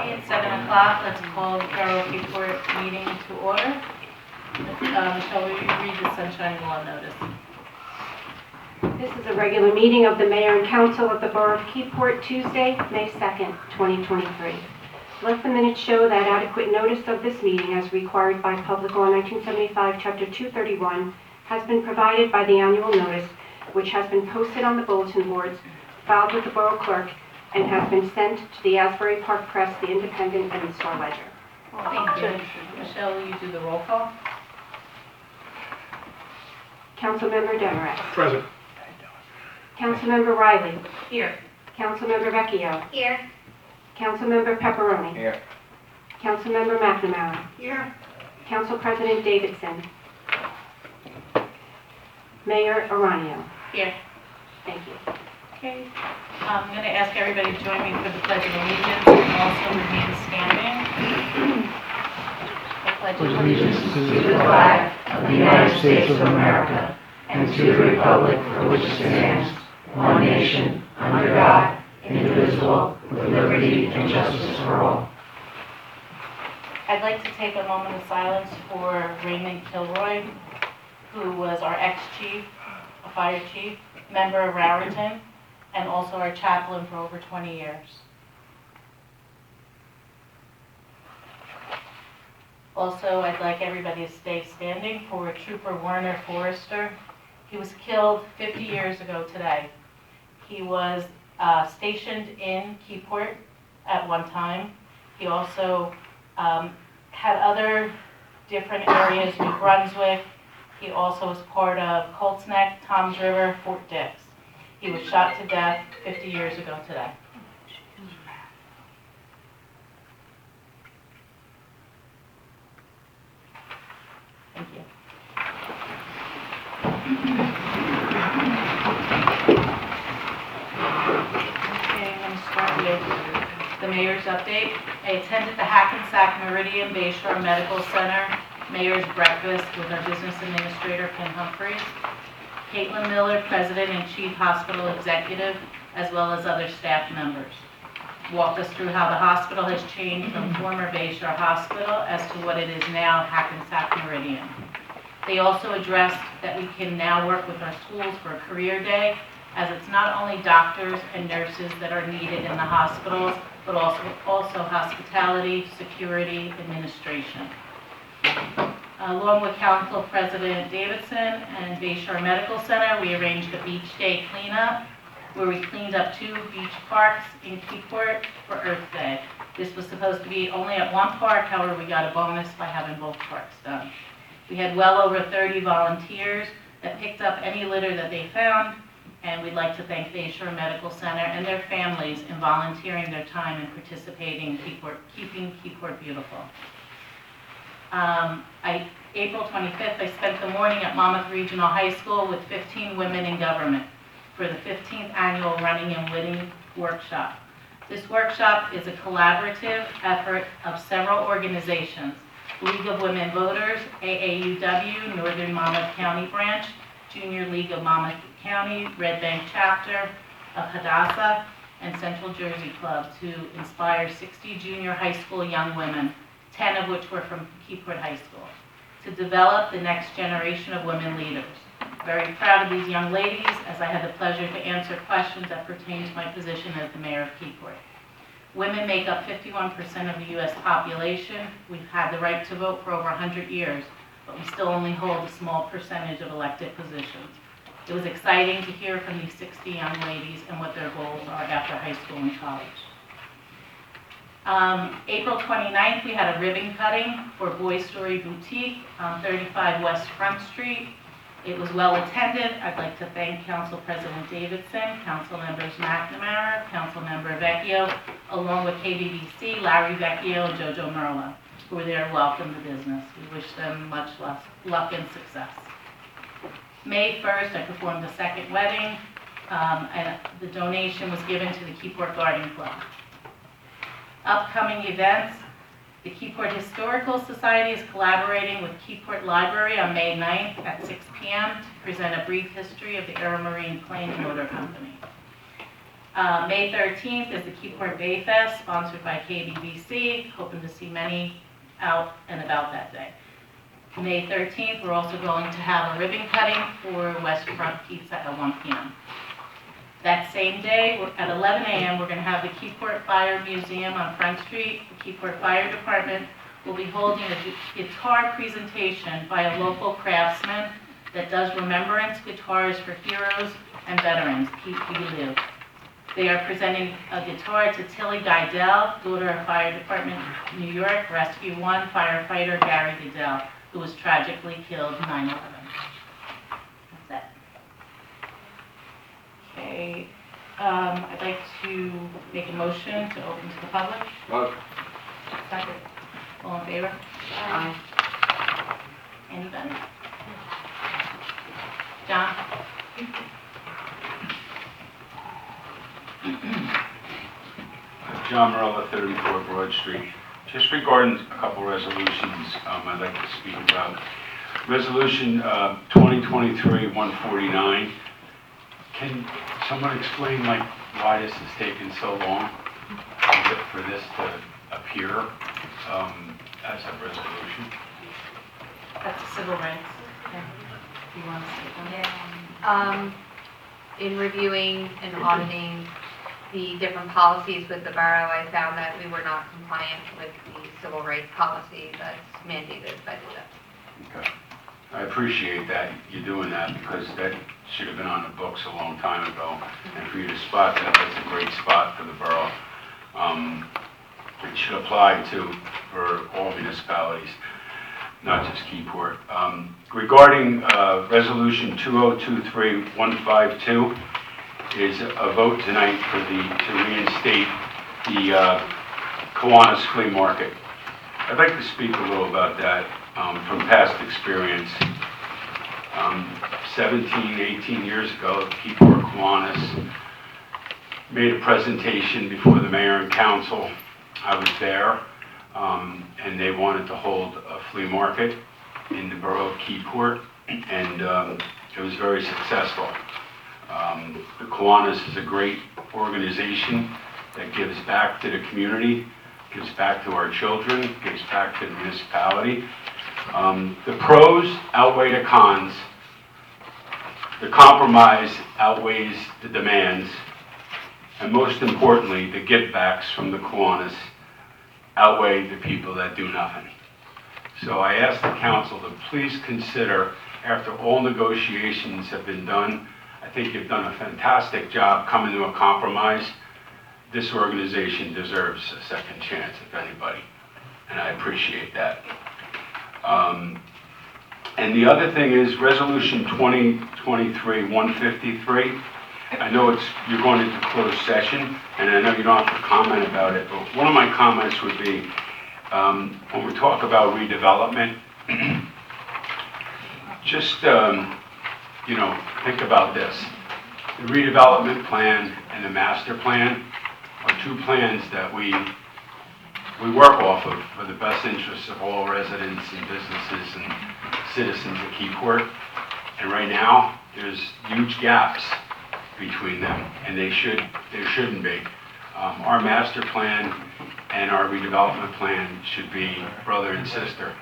Okay, it's 7 o'clock. Let's call the Borough of Keyport meeting to order. Shall we read the sunshine law notice? This is a regular meeting of the Mayor and Council of the Borough of Keyport, Tuesday, May 2nd, 2023. Let the minutes show that adequate notice of this meeting, as required by Public Law 1975, Chapter 231, has been provided by the annual notice, which has been posted on the bulletin boards, filed with the Borough Clerk, and has been sent to the Asbury Park Press, the Independent, and the Star Ledger. Thank you. Michelle, will you do the roll call? Councilmember Demarest. Present. Councilmember Riley. Here. Councilmember Vecchio. Here. Councilmember Pepperoni. Here. Councilmember McNamara. Here. Council President Davidson. Mayor Aranio. Here. Thank you. Okay. I'm going to ask everybody to join me for the Pledge of Allegiance and also remain standing. The Pledge of Allegiance to the flag of the United States of America and to the republic for which it stands, one nation, under God, indivisible, with liberty and justice for all. I'd like to take a moment of silence for Raymond Kilroy, who was our ex-chief, a fire chief, member of Raritan, and also our chaplain for over 20 years. Also, I'd like everybody to stay standing for Trooper Werner Forrester. He was killed 50 years ago today. He was stationed in Keyport at one time. He also had other different areas, New Brunswick. He also was part of Colts Neck, Toms River, Fort Dix. He was shot to death 50 years ago today. Thank you. Okay, I'm going to start with the mayor's update. I attended the Hackensack Meridian Bayshore Medical Center Mayor's Breakfast with our Business Administrator, Ken Humphreys. Caitlin Miller, President and Chief Hospital Executive, as well as other staff members, walked us through how the hospital has changed from former Bayshore Hospital as to what it is now, Hackensack Meridian. They also addressed that we can now work with our schools for a career day, as it's not only doctors and nurses that are needed in the hospitals, but also hospitality, security, administration. Along with Council President Davidson and Bayshore Medical Center, we arranged a beach day cleanup where we cleaned up 2 beach parks in Keyport for Earth Day. This was supposed to be only at one park, however, we got a bonus by having both parks done. We had well over 30 volunteers that picked up any litter that they found, and we'd like to thank Bayshore Medical Center and their families in volunteering their time and participating in keeping Keyport beautiful. April 25th, I spent the morning at Monmouth Regional High School with 15 women in government for the 15th annual Running and Winning workshop. This workshop is a collaborative effort of several organizations: League of Women Voters, AAUW, Northern Monmouth County Branch, Junior League of Monmouth County, Red Bank Chapter of Hadassah, and Central Jersey Club to inspire 60 junior high school young women, 10 of which were from Keyport High School, to develop the next generation of women leaders. Very proud of these young ladies, as I had the pleasure to answer questions that pertain to my position as the mayor of Keyport. Women make up 51% of the U.S. population. We've had the right to vote for over 100 years, but we still only hold a small percentage of elected positions. It was exciting to hear from these 60 young ladies and what their goals are after high school and college. April 29th, we had a ribbon cutting for Boy Story Boutique on 35 West Front Street. It was well attended. I'd like to thank Council President Davidson, Council Members McNamara, Council Member Vecchio, along with KBBC, Larry Vecchio, and Jojo Merla, who were there to welcome the business. We wish them much luck and success. May 1st, I performed the second wedding, and the donation was given to the Keyport Garden Club. Upcoming events: the Keyport Historical Society is collaborating with Keyport Library on May 9th at 6 p.m. to present a brief history of the Aero Marine Plane Motor Company. May 13th is the Keyport Bay Fest, sponsored by KBBC. Hoping to see many out and about that day. May 13th, we're also going to have a ribbon cutting for West Front Pizza at 1 p.m. That same day, at 11 a.m., we're going to have the Keyport Fire Museum on Front Street. The Keyport Fire Department will be holding a guitar presentation by a local craftsman that does remembrance guitars for heroes and veterans, PPLU. They are presenting a guitar to Tilly Geidel, daughter of Fire Department New York Rescue 1 firefighter Gary Geidel, who was tragically killed 9/11. That's it. Okay, I'd like to make a motion to open to the public. Second. All in favor? Aye. Anybody? John? John Morella, 34 Broad Street. Just regarding a couple resolutions I'd like to speak about. Resolution 2023-149. Can someone explain why this has taken so long for this to appear as a resolution? That's civil rights. Okay. Do you want to say that? In reviewing and auditing the different policies with the borough, I found that we were not compliant with the civil rights policy that's mandated by the law. Okay. I appreciate that you're doing that, because that should have been on the books a long time ago. And for you to spot that, that's a great spot for the borough. It should apply for all municipalities, not just Keyport. Regarding Resolution 2023-152, is a vote tonight to reinstate the Kiwanis Flea Market. I'd like to speak a little about that from past experience. 17, 18 years ago, Keyport Kiwanis made a presentation before the mayor and council. I was there, and they wanted to hold a flea market in the borough of Keyport, and it was very successful. The Kiwanis is a great organization that gives back to the community, gives back to our children, gives back to the municipality. The pros outweigh the cons. The compromise outweighs the demands. And most importantly, the give-backs from the Kiwanis outweigh the people that do nothing. So I ask the council to please consider, after all negotiations have been done, I think you've done a fantastic job coming to a compromise. This organization deserves a second chance, if anybody, and I appreciate that. And the other thing is Resolution 2023-153. I know you're going into closed session, and I know you don't have to comment about it, but one of my comments would be, when we talk about redevelopment, just, think about this. The redevelopment plan and the master plan are two plans that we work off of for the best interests of all residents and businesses and citizens of Keyport. And right now, there's huge gaps between them, and there shouldn't be. Our master plan and our redevelopment plan should be brother and sister,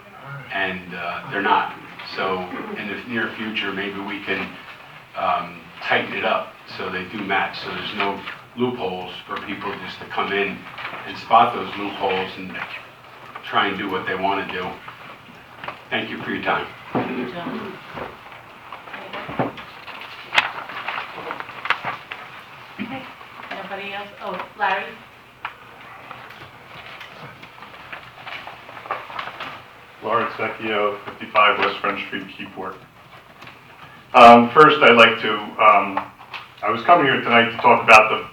and they're not. So in the near future, maybe we can tighten it up so they do match, so there's no loopholes for people just to come in and spot those loopholes and try and do what they want to do. Thank you for your time. Thank you, John. Okay. Anybody else? Oh, Larry? Lawrence Vecchio, 55 West Front Street, Keyport. First, I'd like to, I was coming here tonight to talk about the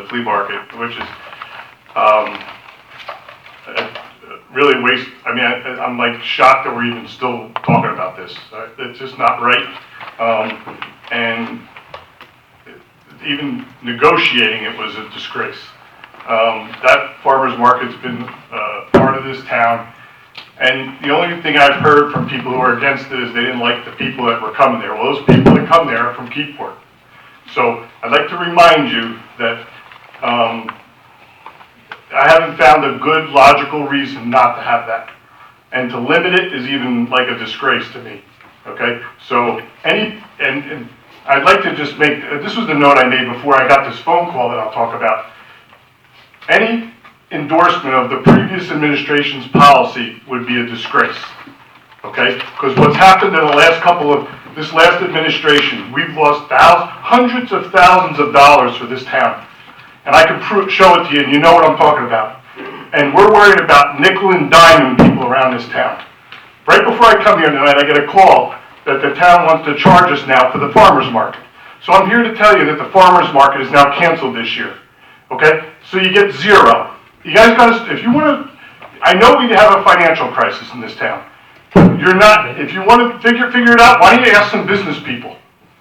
flea market, which is really I'm like shocked that we're even still talking about this. It's just not right. And even negotiating it was a disgrace. That farmer's market's been part of this town. And the only thing I've heard from people who are against it is they didn't like the people that were coming there. Well, those people that come there are from Keyport. So I'd like to remind you that I haven't found a good logical reason not to have that. And to limit it is even like a disgrace to me, okay? So and I'd like to just make, this was the note I made before I got this phone call that I'll talk about. Any endorsement of the previous administration's policy would be a disgrace, okay? Because what's happened in the last this last administration, we've lost hundreds of thousands of dollars for this town. And I can show it to you, and you know what I'm talking about. And we're worried about nickel and diming people around this town. Right before I come here tonight, I get a call that the town wants to charge us now for the farmer's market. So I'm here to tell you that the farmer's market is now canceled this year, okay? So you get zero. You guys gotta, if you wanna, I know we have a financial crisis in this town. You're not, if you wanna figure it out, why don't you ask some business people,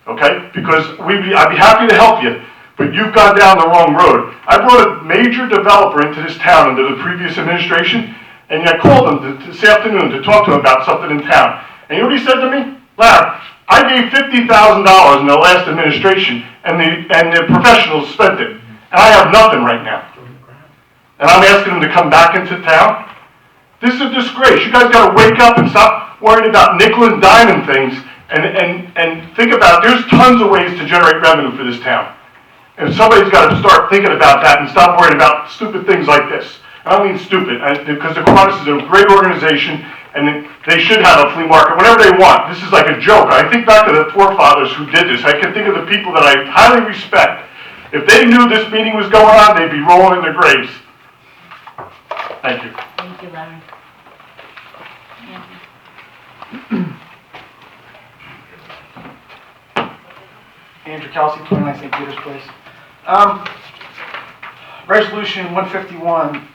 okay? Because I'd be happy to help you. But you've gone down the wrong road. I brought a major developer into this town under the previous administration, and I called him this afternoon to talk to him about something in town. And you know what he said to me? Larry, I gave $50,000 in the last administration, and the professionals spent it. And I have nothing right now. And I'm asking him to come back into town? This is a disgrace. You guys gotta wake up and stop worrying about nickel and diming things, and think about, there's tons of ways to generate revenue for this town. And somebody's got to start thinking about that and stop worrying about stupid things like this. I don't mean stupid, because the Kiwanis is a great organization, and they should have a flea market whenever they want. This is like a joke. I think back to the forefathers who did this. I can think of the people that I highly respect. If they knew this meeting was going on, they'd be rolling in their graves. Thank you. Thank you, Larry. Andy? Andrew Kelsey, 29 St. Peter's Place. Resolution 151.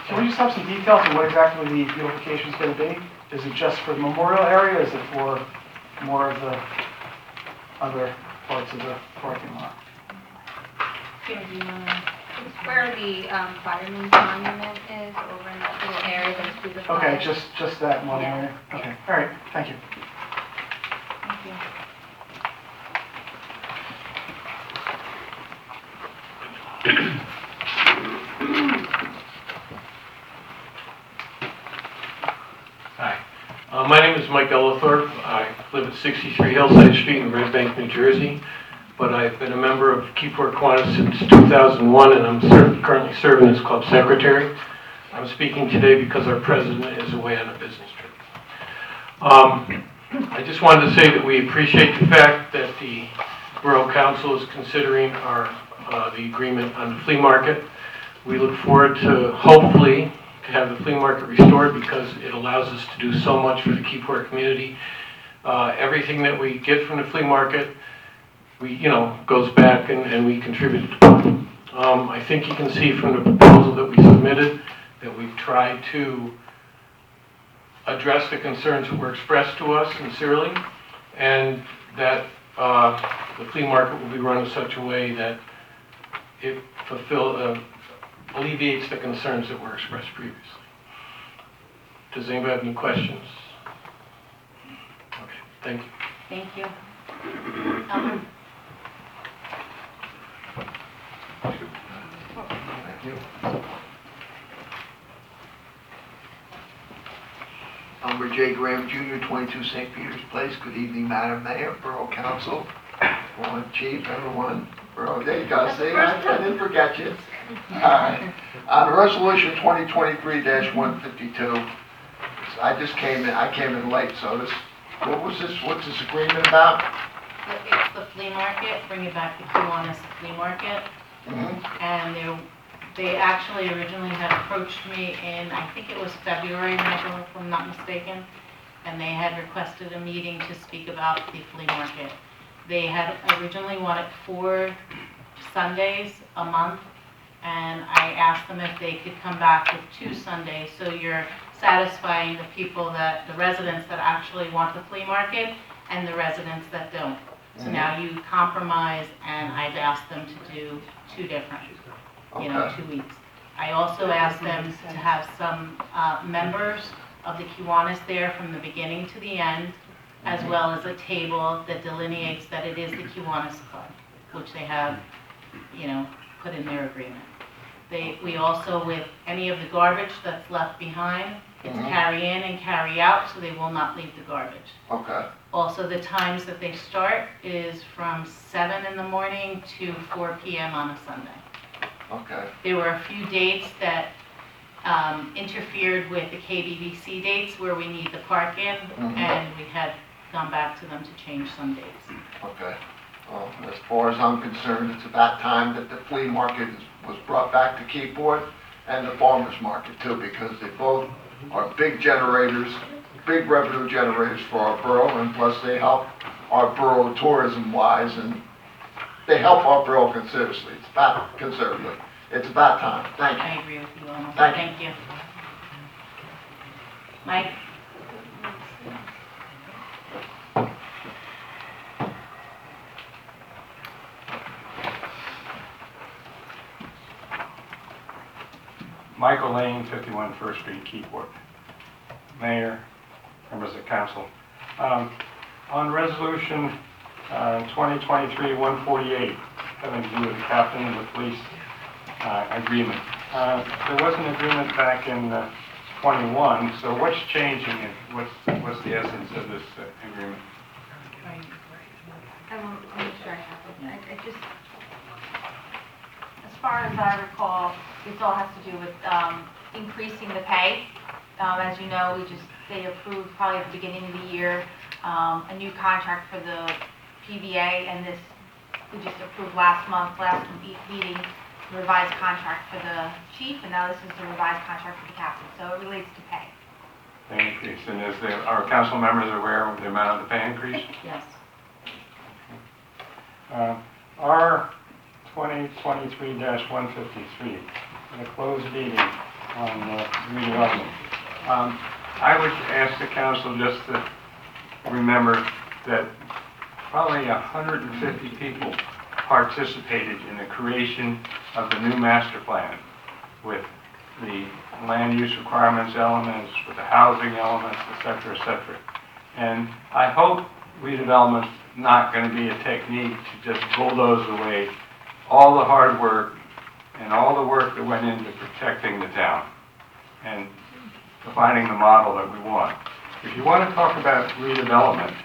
Can we just have some details on what exactly the beautification is going to be? Is it just for the memorial area? Is it for more of the other parts of the parking lot? Kim, do you wanna? It's where the fireman's monument is, over in that little area that's beautified. Okay, just that one Yeah. area. Okay, all right, thank you. Thank you. Hi, my name is Mike Ellithorpe. I live at 63 Hillside Street in Red Bank, New Jersey, but I've been a member of Keyport Kiwanis since 2001, and I'm currently serving as club secretary. I'm speaking today because our president is away on a business trip. I just wanted to say that we appreciate the fact that the Borough Council is considering the agreement on the flea market. We look forward to, hopefully, to have the flea market restored because it allows us to do so much for the Keyport community. Everything that we get from the flea market, goes back and we contribute. I think you can see from the proposal that we submitted that we've tried to address the concerns that were expressed to us sincerely, and that the flea market will be run in such a way that it alleviates the concerns that were expressed previously. Does anybody have any questions? Okay, thank you. Thank you. Elmer? Thank you. Albert J. Graham Jr., 22 St. Peter's Place. Good evening, Madam Mayor, Borough Council, Warren Chief, everyone. Borough, there you go. See, I didn't forget you. All right. On Resolution 2023-152, I came in late, so what's this agreement about? It's the flea market, bringing back the Kiwanis flea market. And they actually originally had approached me in, I think it was February, Michael, if I'm not mistaken, and they had requested a meeting to speak about the flea market. They had originally wanted 4 Sundays a month, and I asked them if they could come back with 2 Sundays, so you're satisfying the residents that actually want the flea market and the residents that don't. So now you compromise, and I've asked them to do 2 different, 2 weeks. I also asked them to have some members of the Kiwanis there from the beginning to the end, as well as a table that delineates that it is the Kiwanis Club, which they have put in their agreement. We also, with any of the garbage that's left behind, it's carry in and carry out, so they will not leave the garbage. Okay, Also, the times that they start is from 7 in the morning to 4 p.m. on a Sunday. okay, There were a few dates that interfered with the KBBC dates where we need the park in, and we had gone back to them to change some dates. okay. Well, as far as I'm concerned, it's about time that the flea market was brought back to Keyport and the farmer's market too, because they both are big generators, big revenue generators for our borough, and plus they help our borough tourism-wise, and they help our borough considerably. It's about time. Thank you. I agree with you, Alma. Thank Thank you. Mike? Michael Lane, 51 First Street, Keyport. Mayor, members of council. On resolution 2023-148, having to do with the captain of the police agreement. There was an agreement back in 21, so what's changing and what's the essence of this agreement? Let me sure I have it. I just, as far as I recall, this all has to do with increasing the pay. As you know, they approved probably at the beginning of the year a new contract for the PVA, and this we just approved last meeting, the revised contract for the chief, and now this is the revised contract for the captain. So it relates to pay. Pay increase, and are council members aware of the amount of the pay increase? Yes. R 2023-153, in a closed meeting on redevelopment. I would ask the council just to remember that probably 150 people participated in the creation of the new master plan with the land use requirements elements, with the housing elements, et cetera, et cetera. And I hope redevelopment's not going to be a technique to just bulldoze away all the hard work and all the work that went into protecting the town and defining the model that we want. If you want to talk about redevelopment,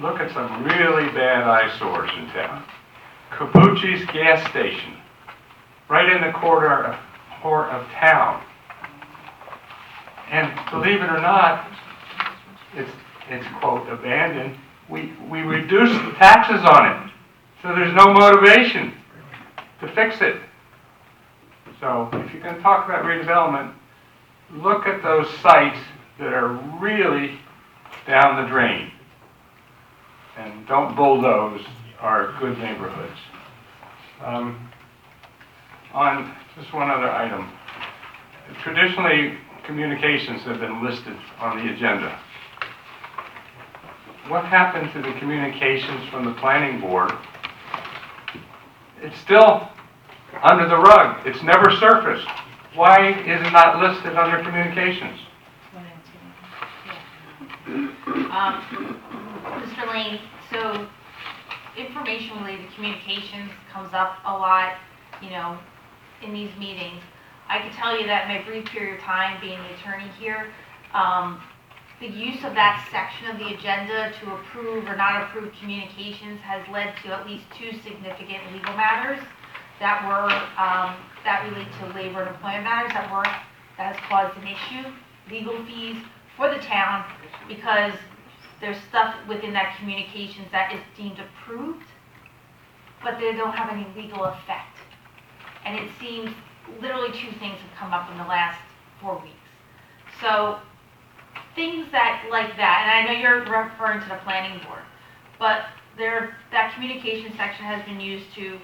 look at some really bad eyesores in town. Capucci's gas station, right in the corner of town. And believe it or not, it's quote, abandoned. We reduced the taxes on it, so there's no motivation to fix it. So if you're going to talk about redevelopment, look at those sites that are really down the drain. And don't bulldoze our good neighborhoods. On just one other item. Traditionally, communications have been listed on the agenda. What happened to the communications from the planning board? It's still under the rug. It's never surfaced. Why is it not listed under communications? Mr. Lane, so information related to communications comes up a lot, in these meetings. I can tell you that in my brief period of time being the attorney here, the use of that section of the agenda to approve or not approve communications has led to at least 2 significant legal matters that relate to labor and employment matters that has caused an issue, legal fees for the town, because there's stuff within that communications that is deemed approved, but they don't have any legal effect. And it seems literally 2 things have come up in the last 4 weeks. So things like that, and I know you're referring to the planning board, but that communication section has been used to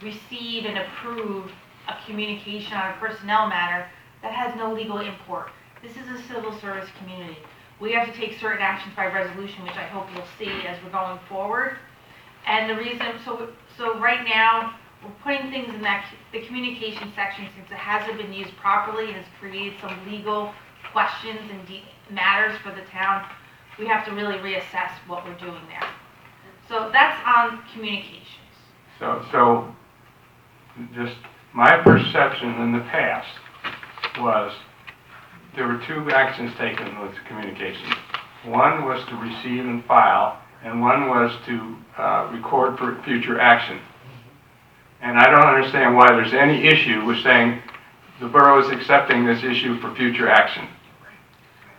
receive and approve a communication on a personnel matter that has no legal import. This is a civil service community. We have to take certain actions by resolution, which I hope you'll see as we're going forward. And the reason, so right now, we're putting things in the communication section, since it hasn't been used properly and has created some legal questions and matters for the town. We have to really reassess what we're doing there. So that's on communications. So just my perception in the past was there were two actions taken with communications. One was to receive and file, and one was to record for future action. And I don't understand why there's any issue with saying the borough is accepting this issue for future action.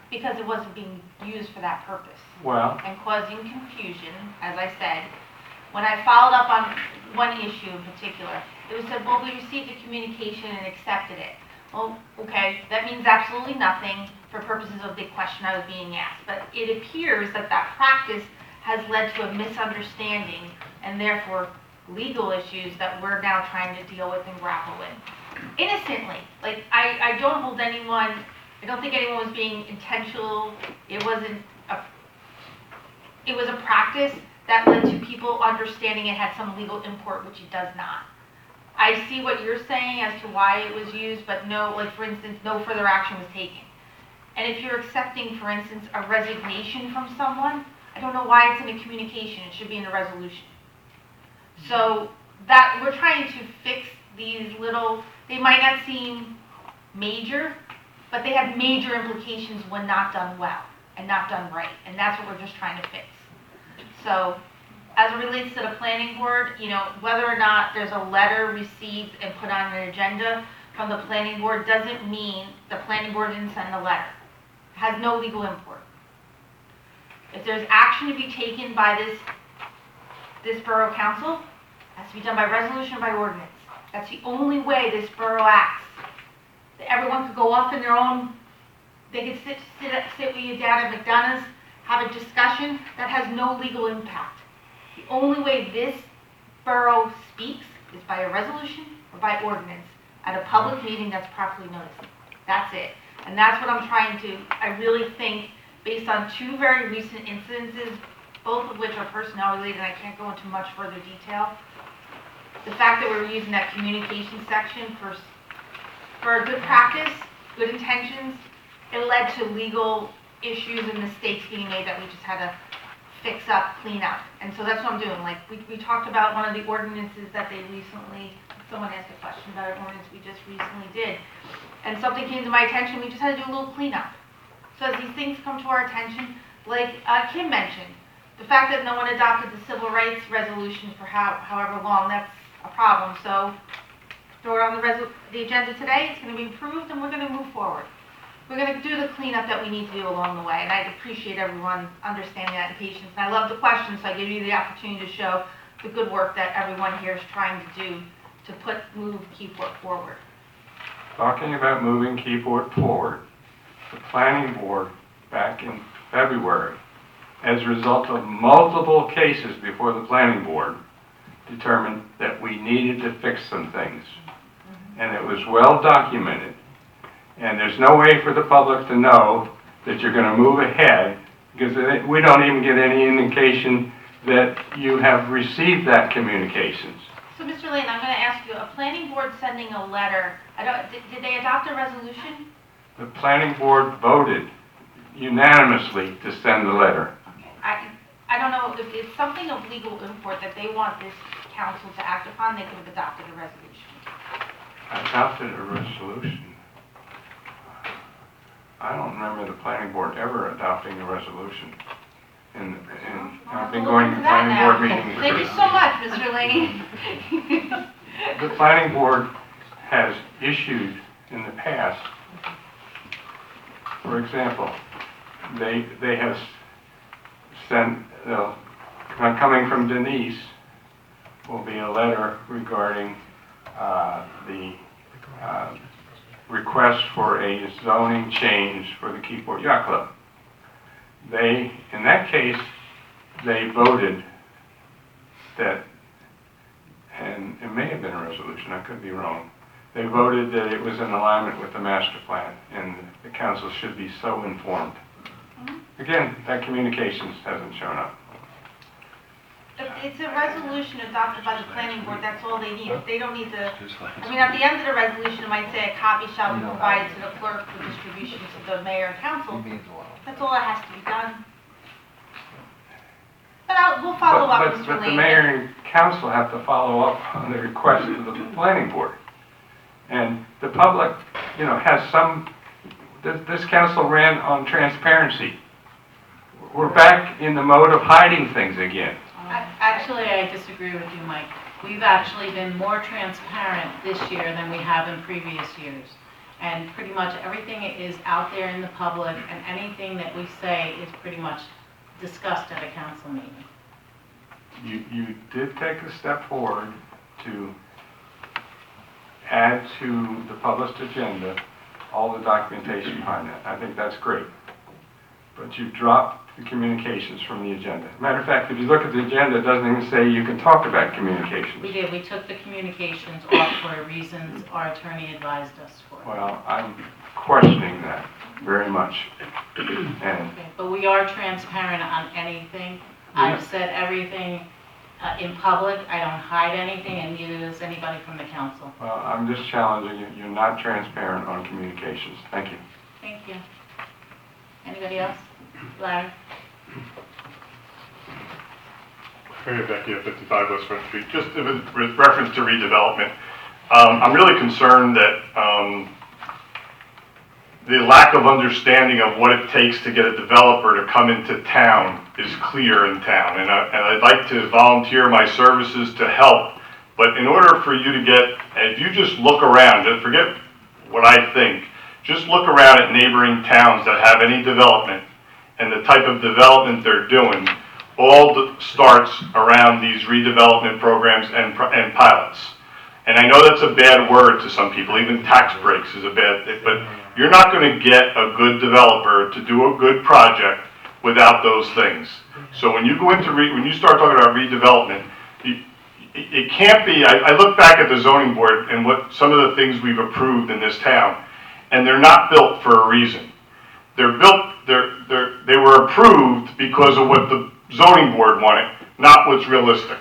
Because it wasn't being used for that purpose Well, and causing confusion, as I said. When I followed up on one issue in particular, it was said, well, we received a communication and accepted it. Well, okay, that means absolutely nothing for purposes of the question I was being asked. But it appears that that practice has led to a misunderstanding and therefore legal issues that we're now trying to deal with and grapple with. Innocently, like, I don't hold anyone, I don't think anyone was being intentional. It was a practice that led to people understanding it had some legal import, which it does not. I see what you're saying as to why it was used, but no, like for instance, no further action was taken. And if you're accepting, for instance, a resignation from someone, I don't know why it's in a communication, it should be in a resolution. So that, we're trying to fix these little, they might not seem major, but they have major implications when not done well and not done right. And that's what we're just trying to fix. So as it relates to the planning board, you know, whether or not there's a letter received and put on an agenda from the planning board doesn't mean the planning board didn't send the letter. It has no legal import. If there's action to be taken by this borough council, it has to be done by resolution or by ordinance. That's the only way this borough acts. Everyone could go off in their own, they could sit with you down at McDonald's, have a discussion that has no legal impact. The only way this borough speaks is by a resolution or by ordinance at a public meeting that's properly noticed. That's it. And that's what I'm trying to, I really think, based on two very recent incidences, both of which are personnel related, and I can't go into much further detail, the fact that we were using that communication section for a good practice, good intentions, it led to legal issues and mistakes being made that we just had to fix up, clean up. And so that's what I'm doing. Like, we talked about one of the ordinances that they recently, someone asked a question about an ordinance we just recently did. And something came to my attention, we just had to do a little cleanup. So as these things come to our attention, like Kim mentioned, the fact that no one adopted the civil rights resolution for however long, that's a problem. So throw it on the agenda today, it's going to be approved, and we're going to move forward. We're going to do the cleanup that we need to do along the way, and I appreciate everyone understanding that and patience. And I love the questions, so I give you the opportunity to show the good work that everyone here is trying to do to move Keyport forward. talking about moving Keyport forward, the planning board back in February, as a result of multiple cases before the planning board, determined that we needed to fix some things. And it was well documented. And there's no way for the public to know that you're going to move ahead, because we don't even get any indication that you have received that communications. So, Mr. Lane, I'm going to ask you, a planning board sending a letter, did they adopt a resolution? The planning board voted unanimously to send the letter. I don't know, if it's something of legal import that they want this council to act upon, they could have adopted a resolution. Adopted a resolution. I don't remember the planning board ever adopting a resolution. And I've been going to planning board meetings. Thank you so much, Mr. Lane. The planning board has issued in the past, for example, they have sent, coming from Denise, will be a letter regarding the request for a zoning change for the Keyport Yacht Club. In that case, they voted that, and it may have been a resolution, I could be wrong. They voted that it was in alignment with the master plan, and the council should be so informed. Again, that communications hasn't shown up. It's a resolution adopted by the planning board, that's all they need. They don't need to, I mean, at the end of the resolution, it might say a copy shall be provided to the clerk for distribution to the mayor and council. That's all that has to be done. But we'll follow up, Mr. But the Lane. mayor and council have to follow up on the request of the planning board. And the public, has some, this council ran on transparency. We're back in the mode of hiding things again. Actually, I disagree with you, Mike. We've actually been more transparent this year than we have in previous years. And pretty much everything is out there in the public, and anything that we say is pretty much discussed at a council meeting. You did take a step forward to add to the published agenda all the documentation behind that. I think that's great. But you dropped the communications from the agenda. Matter of fact, if you look at the agenda, it doesn't even say you can talk about communications. We did, we took the communications off for reasons our attorney advised us for. Well, I'm questioning that very much. And Okay, but we are transparent on anything. I've said everything in public, I don't hide anything, and neither does anybody from the council. well, I'm just challenging you. You're not transparent on communications. Thank you. Thank you. Anybody else? Larry? Harry Vecchia, 55 West Front Street. Just with reference to redevelopment, I'm really concerned that the lack of understanding of what it takes to get a developer to come into town is clear in town. And I'd like to volunteer my services to help. But in order for you to get, if you just look around, just forget what I think, just look around at neighboring towns that have any development and the type of development they're doing, all starts around these redevelopment programs and pilots. And I know that's a bad word to some people, even tax breaks is a bad thing, but you're not going to get a good developer to do a good project without those things. So when you go into, when you start talking about redevelopment, it can't be, I look back at the zoning board and what some of the things we've approved in this town, and they're not built for a reason. They're built, they were approved because of what the zoning board wanted, not what's realistic.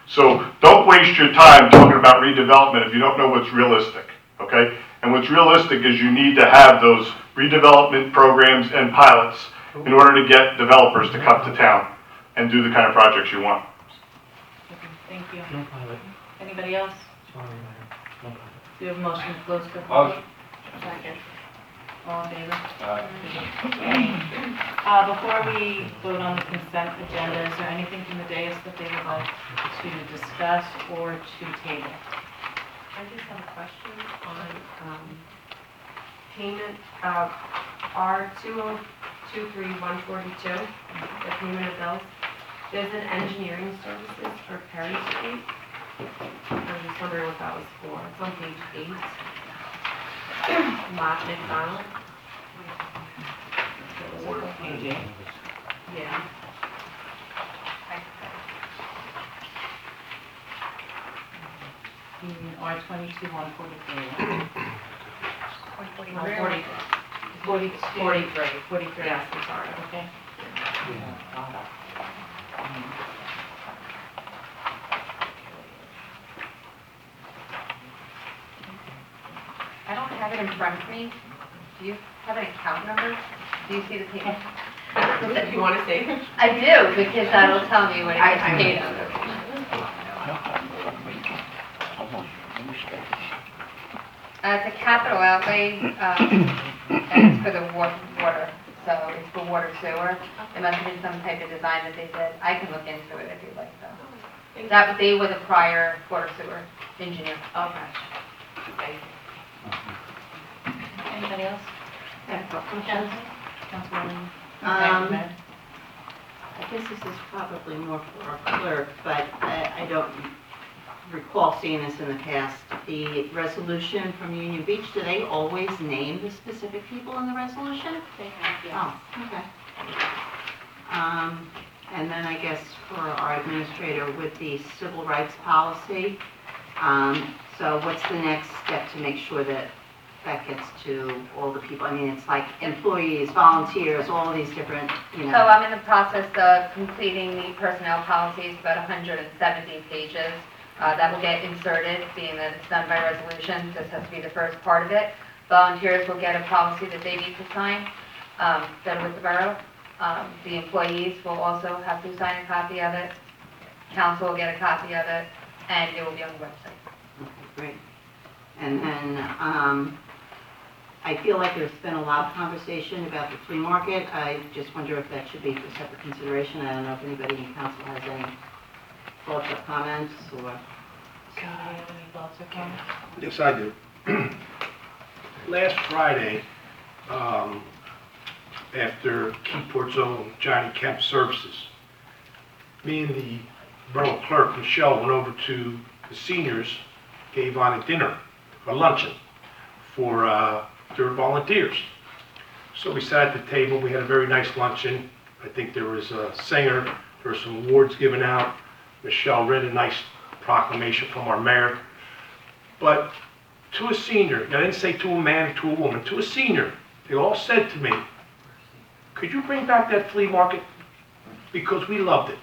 So don't waste your time talking about redevelopment if you don't know what's realistic, okay? And what's realistic is you need to have those redevelopment programs and pilots in order to get developers to come to town and do the kind of projects you want. Okay, thank you. Anybody else? Do you have a motion to close the public? Second. All in favor? Before we vote on the consent agenda, is there anything from the dais that they would like to discuss or to table? I just have a question on payment of R2023-142, the payment of bills. There's an engineering services for Perry Street. I'm just wondering what that was for. It's on page 8. Lot McDonald. Page 8. Yeah. You mean R22-143, right? 43. Yes, I'm sorry. Okay. I don't have it in front of me. Do you have an account number? Do you see the payment? If you want to say. I do, because that'll tell me what it gets paid under. It's a capital outlay, and it's for the water, so it's for water sewer. It must have been some type of design that they did. I can look into it if you'd like, though. That, they were the prior water sewer engineer. Okay. Anybody else? Councilwoman? I guess this is probably more for our clerk, but I don't recall seeing this in the past. The resolution from Union Beach, do they always name the specific people in the resolution? They have, yes. Oh, okay. And then I guess for our administrator with the civil rights policy, so what's the next step to make sure that that gets to all the people? I mean, it's like employees, volunteers, all these different, So I'm in the process of completing the personnel policies, about 170 pages. That will get inserted, being that it's done by resolution. This has to be the first part of it. Volunteers will get a policy that they need to sign, that are with the borough. The employees will also have to sign a copy of it. Council will get a copy of it, and it will be on the website. Okay, great. And then, I feel like there's been a lot of conversation about the flea market. I just wonder if that should be for separate consideration. I don't know if anybody in council has any thoughts or comments, or... Do you have any thoughts or comments? Yes, I do. Last Friday, after Keyport's own Johnny Kemp Services, me and the borough clerk, Michelle, went over to the seniors, gave on a dinner, a luncheon, for their volunteers. So we sat at the table, we had a very nice luncheon. I think there was a singer, there were some awards given out. Michelle read a nice proclamation from our mayor. But to a senior, I didn't say to a man or to a woman, to a senior, they all said to me, could you bring back that flea market? Because we loved it.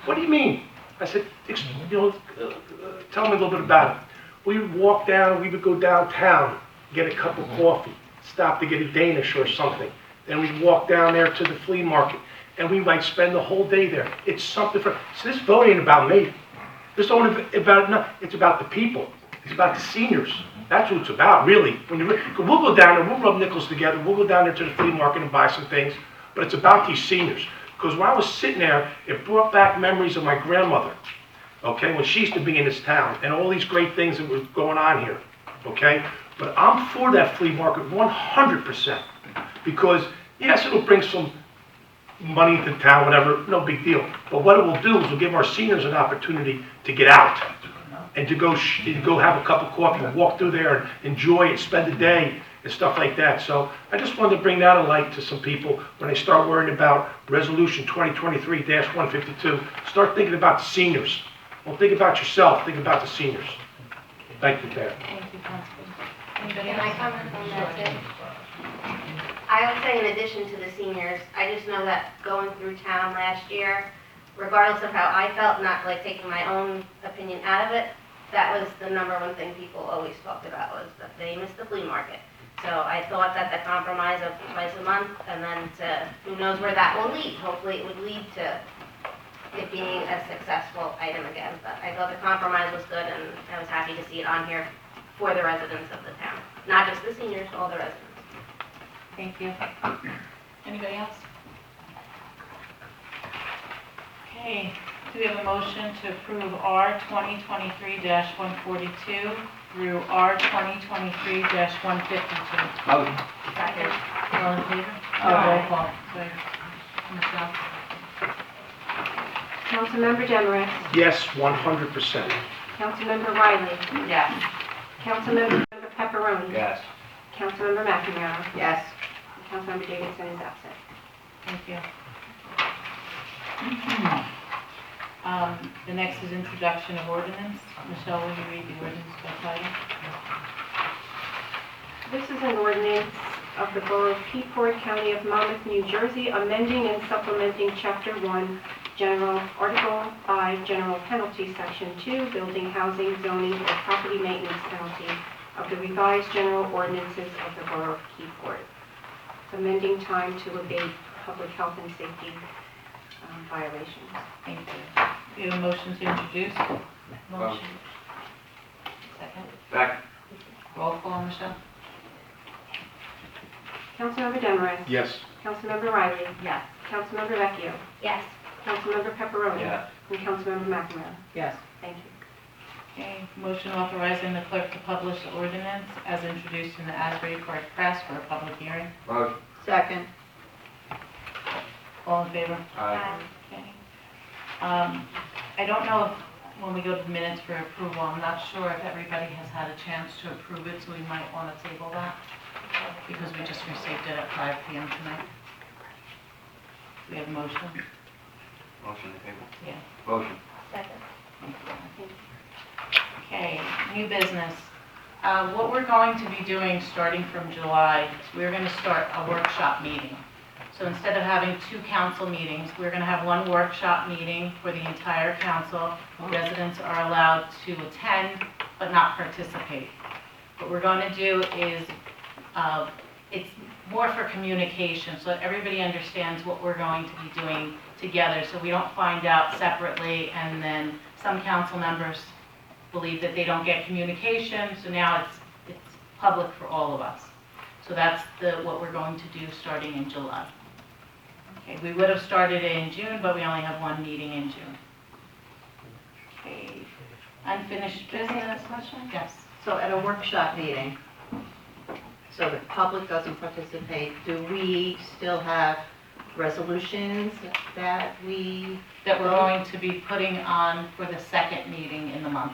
What do you mean? I said, tell me a little bit about it. We would walk down, we would go downtown, get a cup of coffee, stop to get a Danish or something. Then we'd walk down there to the flea market, and we might spend the whole day there. It's something for, so this vote ain't about me. This ain't about, it's about the people. It's about the seniors. That's what it's about, really. We'll go down there, we'll rub nickels together, we'll go down there to the flea market and buy some things, but it's about these seniors. Because when I was sitting there, it brought back memories of my grandmother, okay, when she used to be in this town, and all these great things that were going on here, okay? But I'm for that flea market 100%, because yes, it'll bring some money into town, whatever, no big deal. But what it will do is it'll give our seniors an opportunity to get out and to go have a cup of coffee and walk through there and enjoy it, spend the day and stuff like that. So I just wanted to bring that to light to some people when they start worrying about Resolution 2023-152. Start thinking about the seniors. Don't think about yourself, think about the seniors. Thank you, Pat. Thank you, Constance. Anybody Can I else? comment on that too? I would say in addition to the seniors, I just know that going through town last year, regardless of how I felt, not like taking my own opinion out of it, that was the number one thing people always talked about, was that they missed the flea market. So I thought that the compromise of twice a month, and then to, who knows where that will lead. Hopefully it would lead to it being a successful item again. But I thought the compromise was good, and I was happy to see it on here for the residents of the town. Not just the seniors, all the residents. Thank you. Anybody else? Okay, do we have a motion to approve R 2023-142 through R 2023-152? Motion. Second. All in favor? Roll call. Sorry. Michelle? Councilmember Demarest. Yes, 100%. Councilmember Riley. Yes. Councilmember Pepperoni. Yes. Councilmember McNamara. Yes. Councilmember Davidson is absent. Thank you. The next is introduction of ordinance. Michelle, will you read the ordinance by title? This is an ordinance of the Borough of Keyport, County of Monmouth, New Jersey, amending and supplementing Chapter 1, General, Article 5, General Penalty, Section 2, Building, Housing, Zoning, or Property Maintenance Penalty of the revised general ordinances of the Borough of Keyport. It's amending time to abate public health and safety violations. Thank you. We have a motion to introduce. Motion. Second. Second. Roll call, Michelle? Councilmember Demarest. Yes. Councilmember Riley. Yes. Councilmember Vecchio. Yes. Councilmember Pepperoni. Yes. And Councilmember McNamara. Yes. Thank you. Okay, motion authorizing the clerk to publish the ordinance as introduced in the Asbury Park Press for a public hearing. Motion. Second. All in favor? Aye. Okay. I don't know if, when we go to the minutes for approval, I'm not sure if everybody has had a chance to approve it, so we might want to table that, because we just received it at 5 PM tonight. We have a motion? Motion to table. Yeah. Motion. Second. Okay, new business. What we're going to be doing starting from July is we're going to start a workshop meeting. So instead of having 2 council meetings, we're going to have 1 workshop meeting for the entire council. Residents are allowed to attend but not participate. What we're going to do is, it's more for communication, so that everybody understands what we're going to be doing together, so we don't find out separately, and then some council members believe that they don't get communication, so now it's public for all of us. So that's what we're going to do starting in July. Okay, we would have started in June, but we only have one meeting in June. Okay, unfinished business? Yes. So at a workshop meeting, so the public doesn't participate, do we still have resolutions that That we're going to be putting on for the second meeting in the month.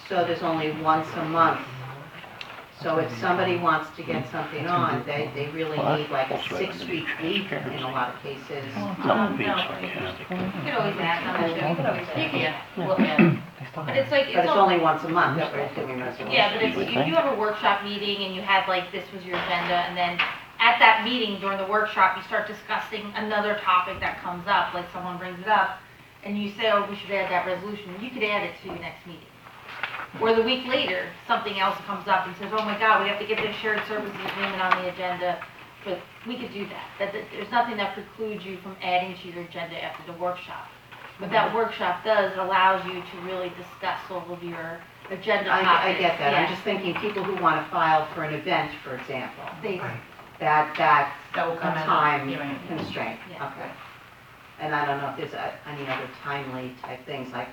so there's only once a month? So if somebody wants to get something on, they really need like a 6-week week in a lot of cases. No, you could always ask them, you could always, you can look at it. But it's like, But it's only once a month that we're doing resolutions. Yeah, but if you have a workshop meeting and you had like, this was your agenda, and then at that meeting during the workshop, you start discussing another topic that comes up, like someone brings it up, and you say, oh, we should add that resolution, you could add it to your next meeting. Or the week later, something else comes up and says, oh my God, we have to get this shared services agreement on the agenda, but we could do that. There's nothing that precludes you from adding to your agenda after the workshop. What that workshop does, allows you to really discuss all of your agenda topics. I get that, I'm Yeah. just thinking people who want to file for an event, for example, They- that's That will a come in. time hearing. constraint, Yeah. okay. And I don't know if there's any other timely type things, like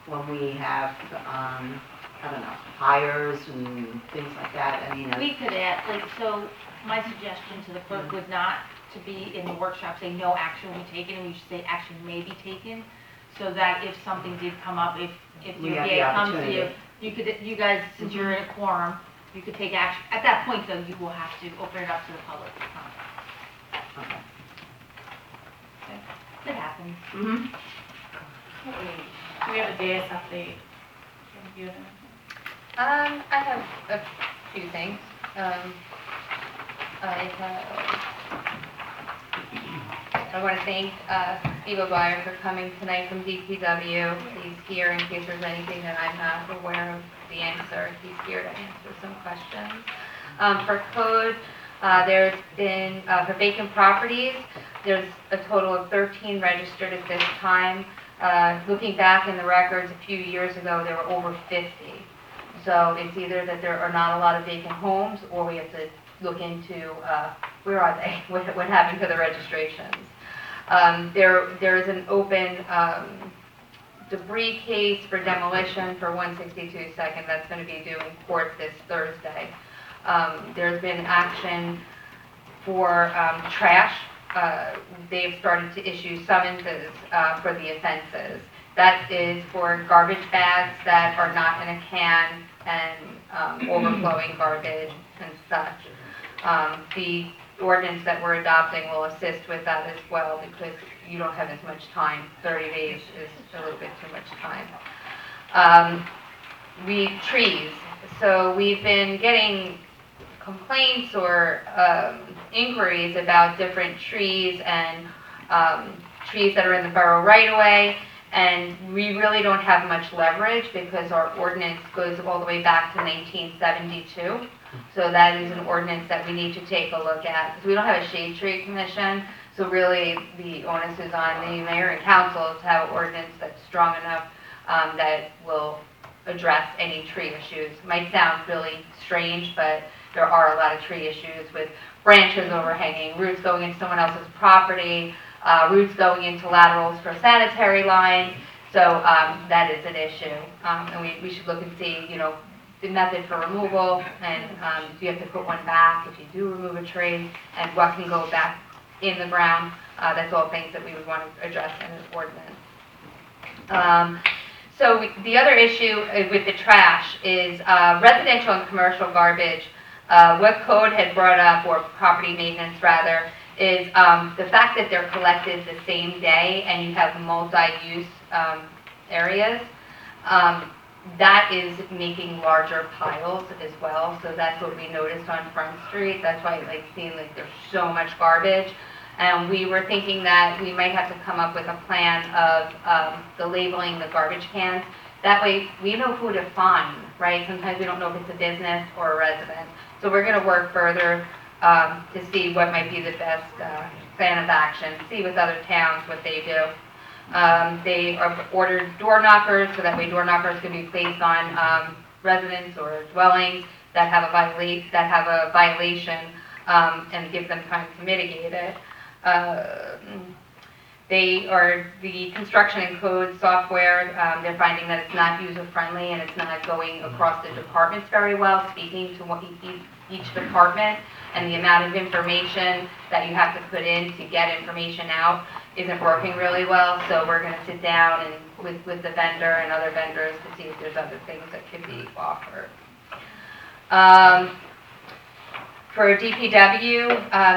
when we have, I don't know, hires and things like that, I mean. We could add, like, so my suggestion to the clerk was not to be in the workshop, say no action will be taken, and we should say action may be taken, so that if something did come up, if We your have the VA comes to opportunity. you guys, since you're in a quorum, you could take action. At that point, though, you will have to open it up to the public for comment. Okay. It happens. Mm-hmm. Do we have a DAS update? Do you have anything? I have a few things. I want to thank Steve O'Brien for coming tonight from DPW. He's here in case there's anything that I'm not aware of the answer. He's here to answer some questions. For code, there's been, for vacant properties, there's a total of 13 registered at this time. Looking back in the records a few years ago, there were over 50. So it's either that there are not a lot of vacant homes, or we have to look into where are they, what happened to the registrations. There is an open debris case for demolition for 162 Second that's going to be due in court this Thursday. There's been action for trash. They've started to issue summonses for the offenses. That is for garbage bags that are not in a can and overflowing garbage and such. The ordinance that we're adopting will assist with that as well, because you don't have as much time. 30 days is a little bit too much time. Trees. So we've been getting complaints or inquiries about different trees and trees that are in the borough right away. And we really don't have much leverage because our ordinance goes all the way back to 1972. So that is an ordinance that we need to take a look at. We don't have a shade tree commission, so really the onus is on the mayor and council to have an ordinance that's strong enough that will address any tree issues. It might sound really strange, but there are a lot of tree issues with branches overhanging, roots going into someone else's property, roots going into laterals for sanitary lines. So that is an issue. And we should look and see, you know, the method for removal, and do you have to put one back if you do remove a tree, and what can go back in the ground. That's all things that we would want to address in an ordinance. The other issue with the trash is residential and commercial garbage. What code had brought up, or property maintenance rather, is the fact that they're collected the same day and you have multi-use areas. That is making larger piles as well, so that's what we noticed on Front Street. That's why there's so much garbage. And we were thinking that we might have to come up with a plan of the labeling the garbage cans. That way we know who to find, right? Sometimes we don't know if it's a business or a resident. So we're going to work further to see what might be the best plan of action, see with other towns what they do. They are ordered door knockers, so that way door knockers can be placed on residents or dwellings that have a violation, and give them time to mitigate it. The construction and code software, they're finding that it's not user-friendly and it's not going across the departments very well, speaking to what each department, and the amount of information that you have to put in to get information out isn't working really well. So we're going to sit down and with the vendor and other vendors to see if there's other things that could be offered. For DPW,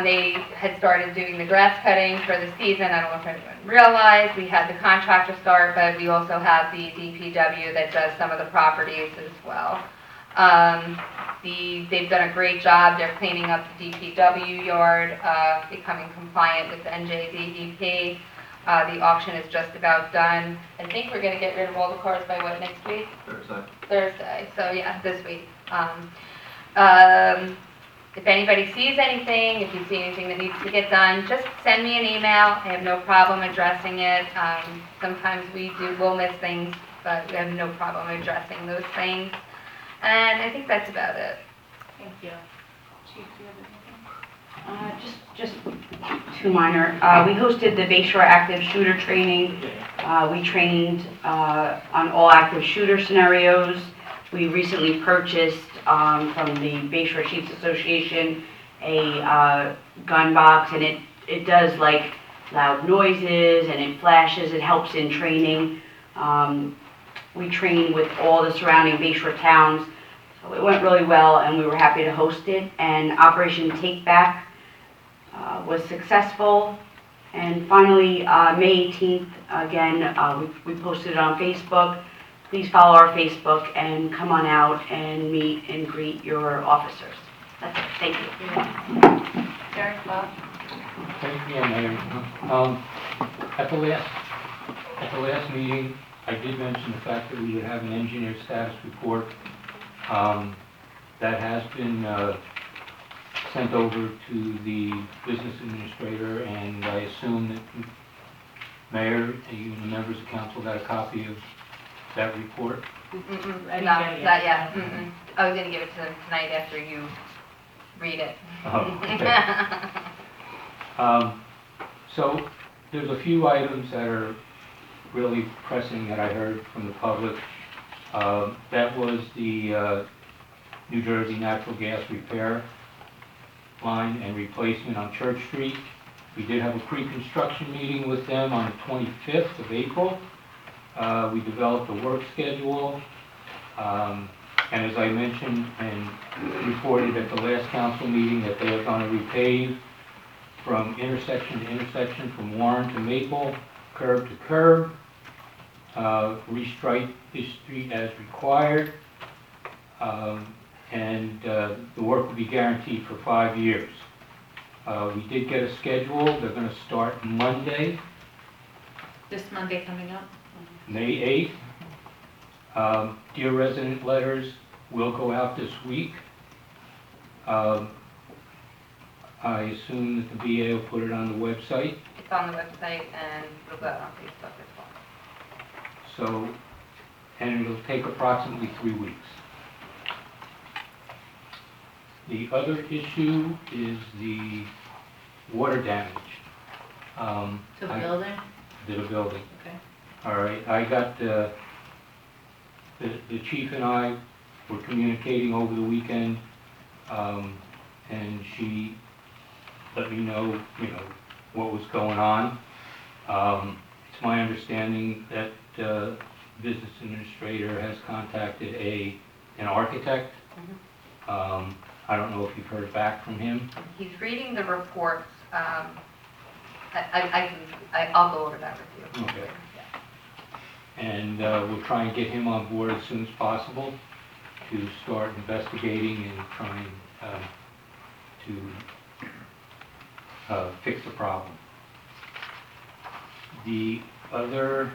they had started doing the grass cutting for the season. I don't know if anyone realized. We had the contractor start, but we also have the DPW that does some of the properties as well. They've done a great job. They're cleaning up the DPW yard, becoming compliant with the NJDEP. The auction is just about done. I think we're going to get rid of all the cars by what, next week? Thursday. So yeah, this week. If anybody sees anything, if you see anything that needs to get done, just send me an email. I have no problem addressing it. Sometimes we'll miss things, but we have no problem addressing those things. And I think that's about it. Thank you. Chief, do you have anything? Just two minor. We hosted the Bayshore Active Shooter Training. We trained on all active shooter scenarios. We recently purchased from the Bayshore Chiefs Association a gun box, and it does like loud noises and it flashes. It helps in training. We train with all the surrounding Bayshore towns. So it went really well, and we were happy to host it. And Operation Take Back was successful. And finally, May 18th, again, we posted it on Facebook. Please follow our Facebook and come on out and meet and greet your officers. That's it. Thank you. Derek, Bob? Thank you, Mayor. At the last meeting, I did mention the fact that we would have an engineer status report. That has been sent over to the business administrator, and I assume that Mayor and you and the members of council got a copy of that report. No, not yet. I was going to give it to them tonight after you read it. Oh, okay. So there's a few items that are really pressing that I heard from the public. That was the New Jersey natural gas repair line and replacement on Church Street. We did have a pre-construction meeting with them on the 25th of April. We developed a work schedule, and as I mentioned and reported at the last council meeting, that they are going to repave from intersection to intersection, from Warren to Maple, curb to curb, restripe this street as required, and the work will be guaranteed for 5 years. We did get a schedule. They're going to start Monday, This Monday coming up? May 8th. Dear resident letters will go out this week. I assume that the VA will put it on the website. It's on the website and it'll go out on Facebook as well. So, and it'll take approximately 3 weeks. The other issue is the water damage. To the building? To the building. Okay. All right, I got, the chief and I were communicating over the weekend, and she let me know, what was going on. It's my understanding that the business administrator has contacted an architect. I don't know if you've heard back from him. He's reading the reports. I'll go over that with you. Okay. And we'll try and get him on board as soon as possible to start investigating and trying to fix the problem. The other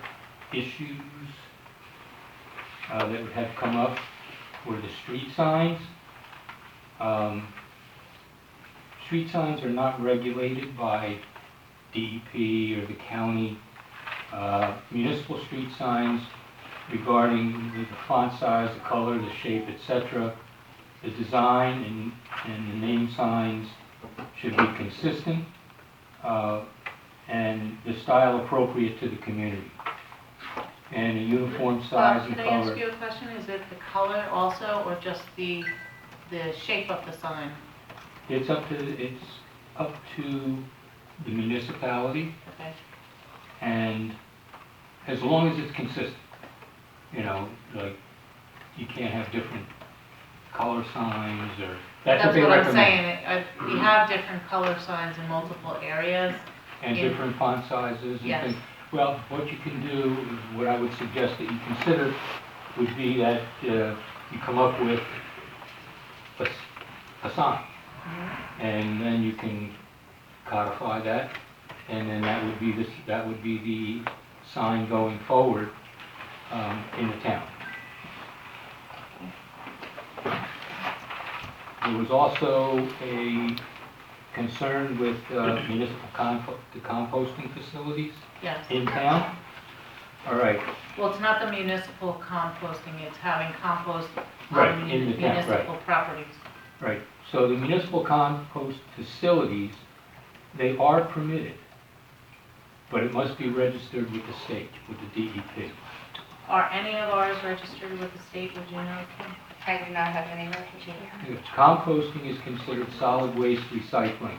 issues that would have come up were the street signs. street signs are not regulated by DEP or the county. Municipal street signs regarding the font size, the color, the shape, etc., the design and the name signs should be consistent, and the style appropriate to the community. And a uniform size and Can I ask color. you a question? Is it the color also, or just the shape of the sign? It's up to the municipality, Okay. and as long as it's consistent, you know, like, you can't have different color signs, or, that's what they I'm recommend. saying. We have different color signs in multiple areas. And in- different font sizes and Yes. things. Well, what you can do, what I would suggest that you consider would be that you come up with a sign. And then you can codify that, and then that would be the sign going forward in the town. There was also a concern with municipal composting facilities Yes. in town. All right, Well, it's not the municipal composting, it's having compost Right, on in the town, right. municipal properties. right. So the municipal compost facilities, they are permitted, but it must be registered with the state, with the DEP. Are any of ours registered with the state, would you know, Kim? I do not have any references. Composting is considered solid waste recycling,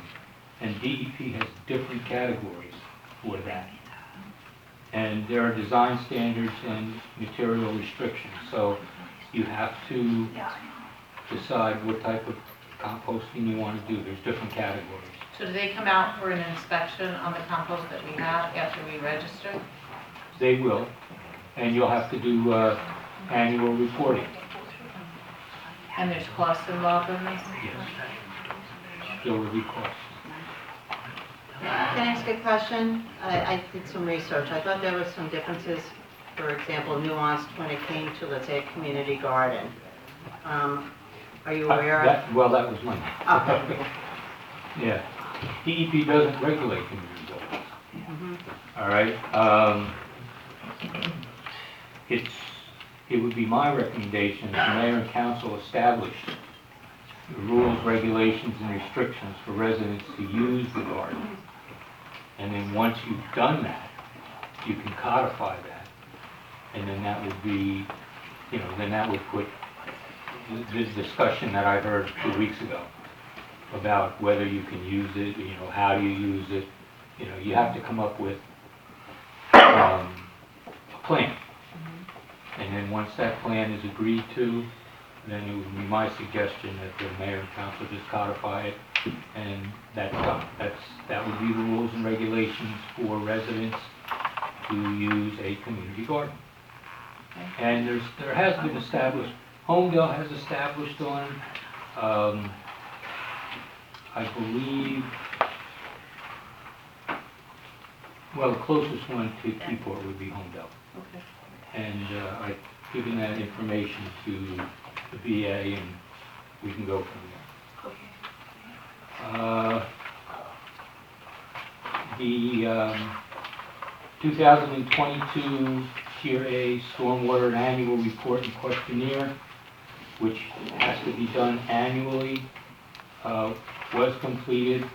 and DEP has different categories for that. And there are design standards and material restrictions, so you have to decide what type of composting you want to do. There's different categories. So do they come out for an inspection on the compost that we have after we register? They will, and you'll have to do annual reporting. And there's costs involved in this? Yes. There will be costs. Can I ask a question? I did some research. I thought there was some differences, for example, nuanced when it came to, let's say, a community garden. Are you aware of? Well, that was mine. Okay. Yeah. DEP doesn't regulate community gardens. Mhm. All right? It would be my recommendation that the mayor and council establish the rules, regulations, and restrictions for residents to use the garden. And then once you've done that, you can codify that. And then that would be, you know, then that would put this discussion that I heard 2 weeks ago about whether you can use it, you know, how do you use it. You know, you have to come up with a plan. And then once that plan is agreed to, then it would be my suggestion that the mayor and council just codify it, and that's done. That would be the rules and regulations for residents to use a community garden. And there has been established, Homedale has established one, I believe, well, the closest one to Keyport would be Homedale. Okay. And I've given that information to the VA, and we can go from there. The 2022 Tier A Stormwater Annual Report and Questionnaire, which has to be done annually, was completed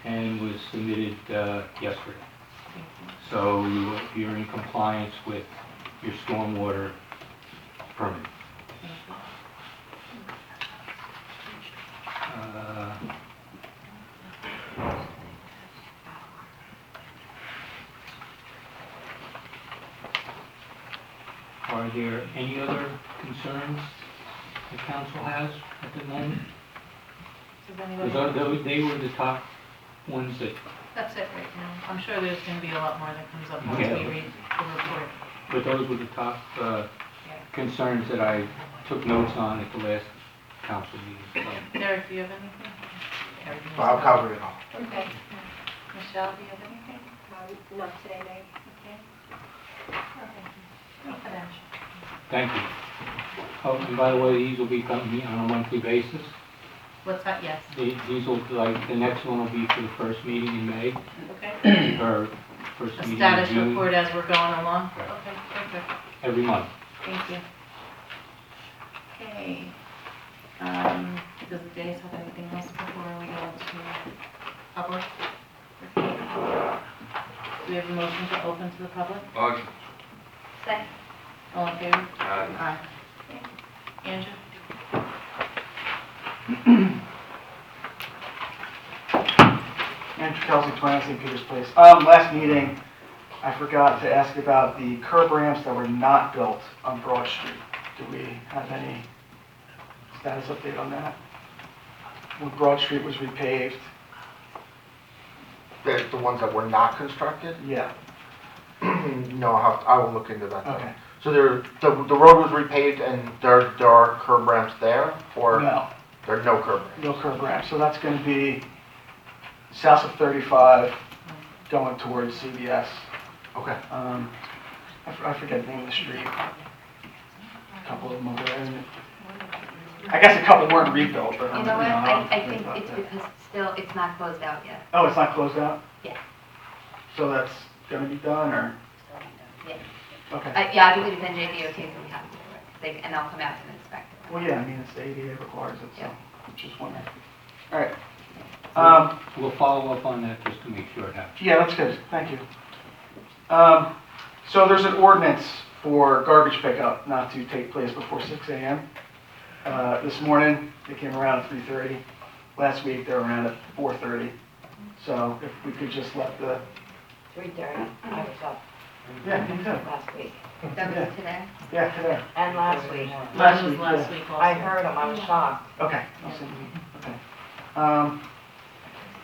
and was submitted yesterday. So you're in compliance with your stormwater permit. Are there any other concerns the council has at the moment? Does anybody? Because they were the top ones that, That's it right now. I'm sure there's gonna be a lot more that comes up once Yeah. we read the report. but those were the top concerns that I took notes on at the last council meeting. So, Derek, do you have anything? Everything is I'll good. cover it all. Okay. Michelle, do you have anything? Not today, Mayor. Confidential. Thank you. Oh, and by the way, these will be coming on a monthly basis. What's that? Yes. These will, like, the next one will be for the first meeting in May, Okay. or first A meeting in status June, report as we're going along? Right. Okay, perfect. every month. Thank you. Okay. Does the Jays have anything else before we go into public? Do we have a motion to open to the public? Motion. Second. All in favor? Aye. Andrew? Andrew Kelsey, 20 St. Peter's Place. Last meeting, I forgot to ask about the curb ramps that were not built on Broad Street. Do we have any status update on that? When Broad Street was repaved? The ones that were not constructed? Yeah. No, I will look into that. Okay. So the road was repaved and there are curb ramps there, or? No, There are no curb ramps? no curb ramp. So that's going to be south of 35 going towards CVS. Okay. I forget the name of the street. A couple of them over there. And I guess a couple weren't rebuilt, but. You know what, I think it's because still, it's not closed out yet. Oh, it's not closed out? Yeah. So that's going to be done, or? Yeah. Okay. Yeah, I believe it's NJDOT, so we have to do it. And they'll come out and inspect it. Well, yeah, I mean, it's the ADA requires it, so, Yeah. just wondering. All right. We'll follow up on that just to make sure it happens. Yeah, that's good, thank you. So there's an ordinance for garbage pickup not to take place before 6 a.m. This morning, they came around at 3:30. Last week, they were around at 4:30. So if we could just let the... 3:30, I was up Yeah, me too. last week. That Yeah. was today? Yeah, today. And last week. Last Mine was week, last yeah. week also. I heard them, I was shocked. Okay. I'll send you- Okay.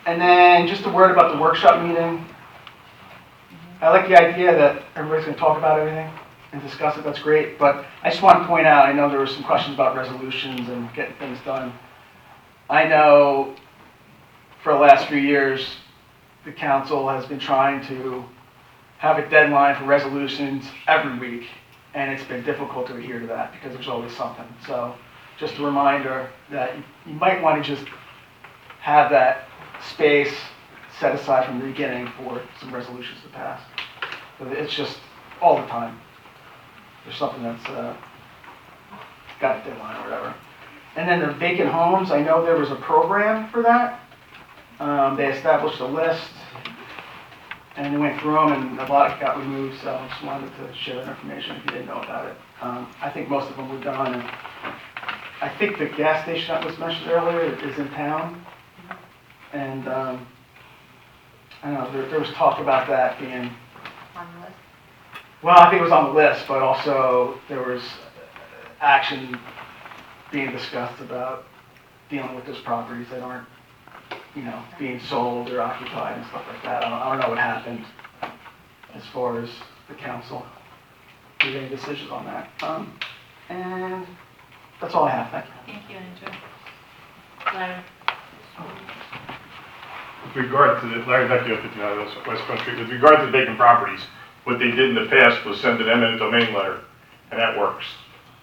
And then just a word about the workshop meeting. I like the idea that everybody's going to talk about everything and discuss it, that's great. But I just want to point out, I know there were some questions about resolutions and getting things done. I know for the last few years, the council has been trying to have a deadline for resolutions every week, and it's been difficult to adhere to that because there's always something. So just a reminder that you might want to just have that space set aside from the beginning for some resolutions to pass. But it's just all the time. There's something that's got a deadline or whatever. And then the vacant homes, I know there was a program for that. They established a list, and they went through them, and a lot got removed, so I just wanted to share that information if you didn't know about it. I think most of them were done, and I think the gas station that was mentioned earlier is in town. And, I don't know, there was talk about that being, On the list? well, I think it was on the list, but also there was action being discussed about dealing with those properties that aren't, being sold or occupied and stuff like that. I don't know what happened as far as the council made any decisions on that. And that's all I have, thank you. Thank you, Andrew. Larry? With regard to the, Larry Vecchio, 59 West Front Street, with regard to the vacant properties, what they did in the past was send an eminent domain letter, and that works.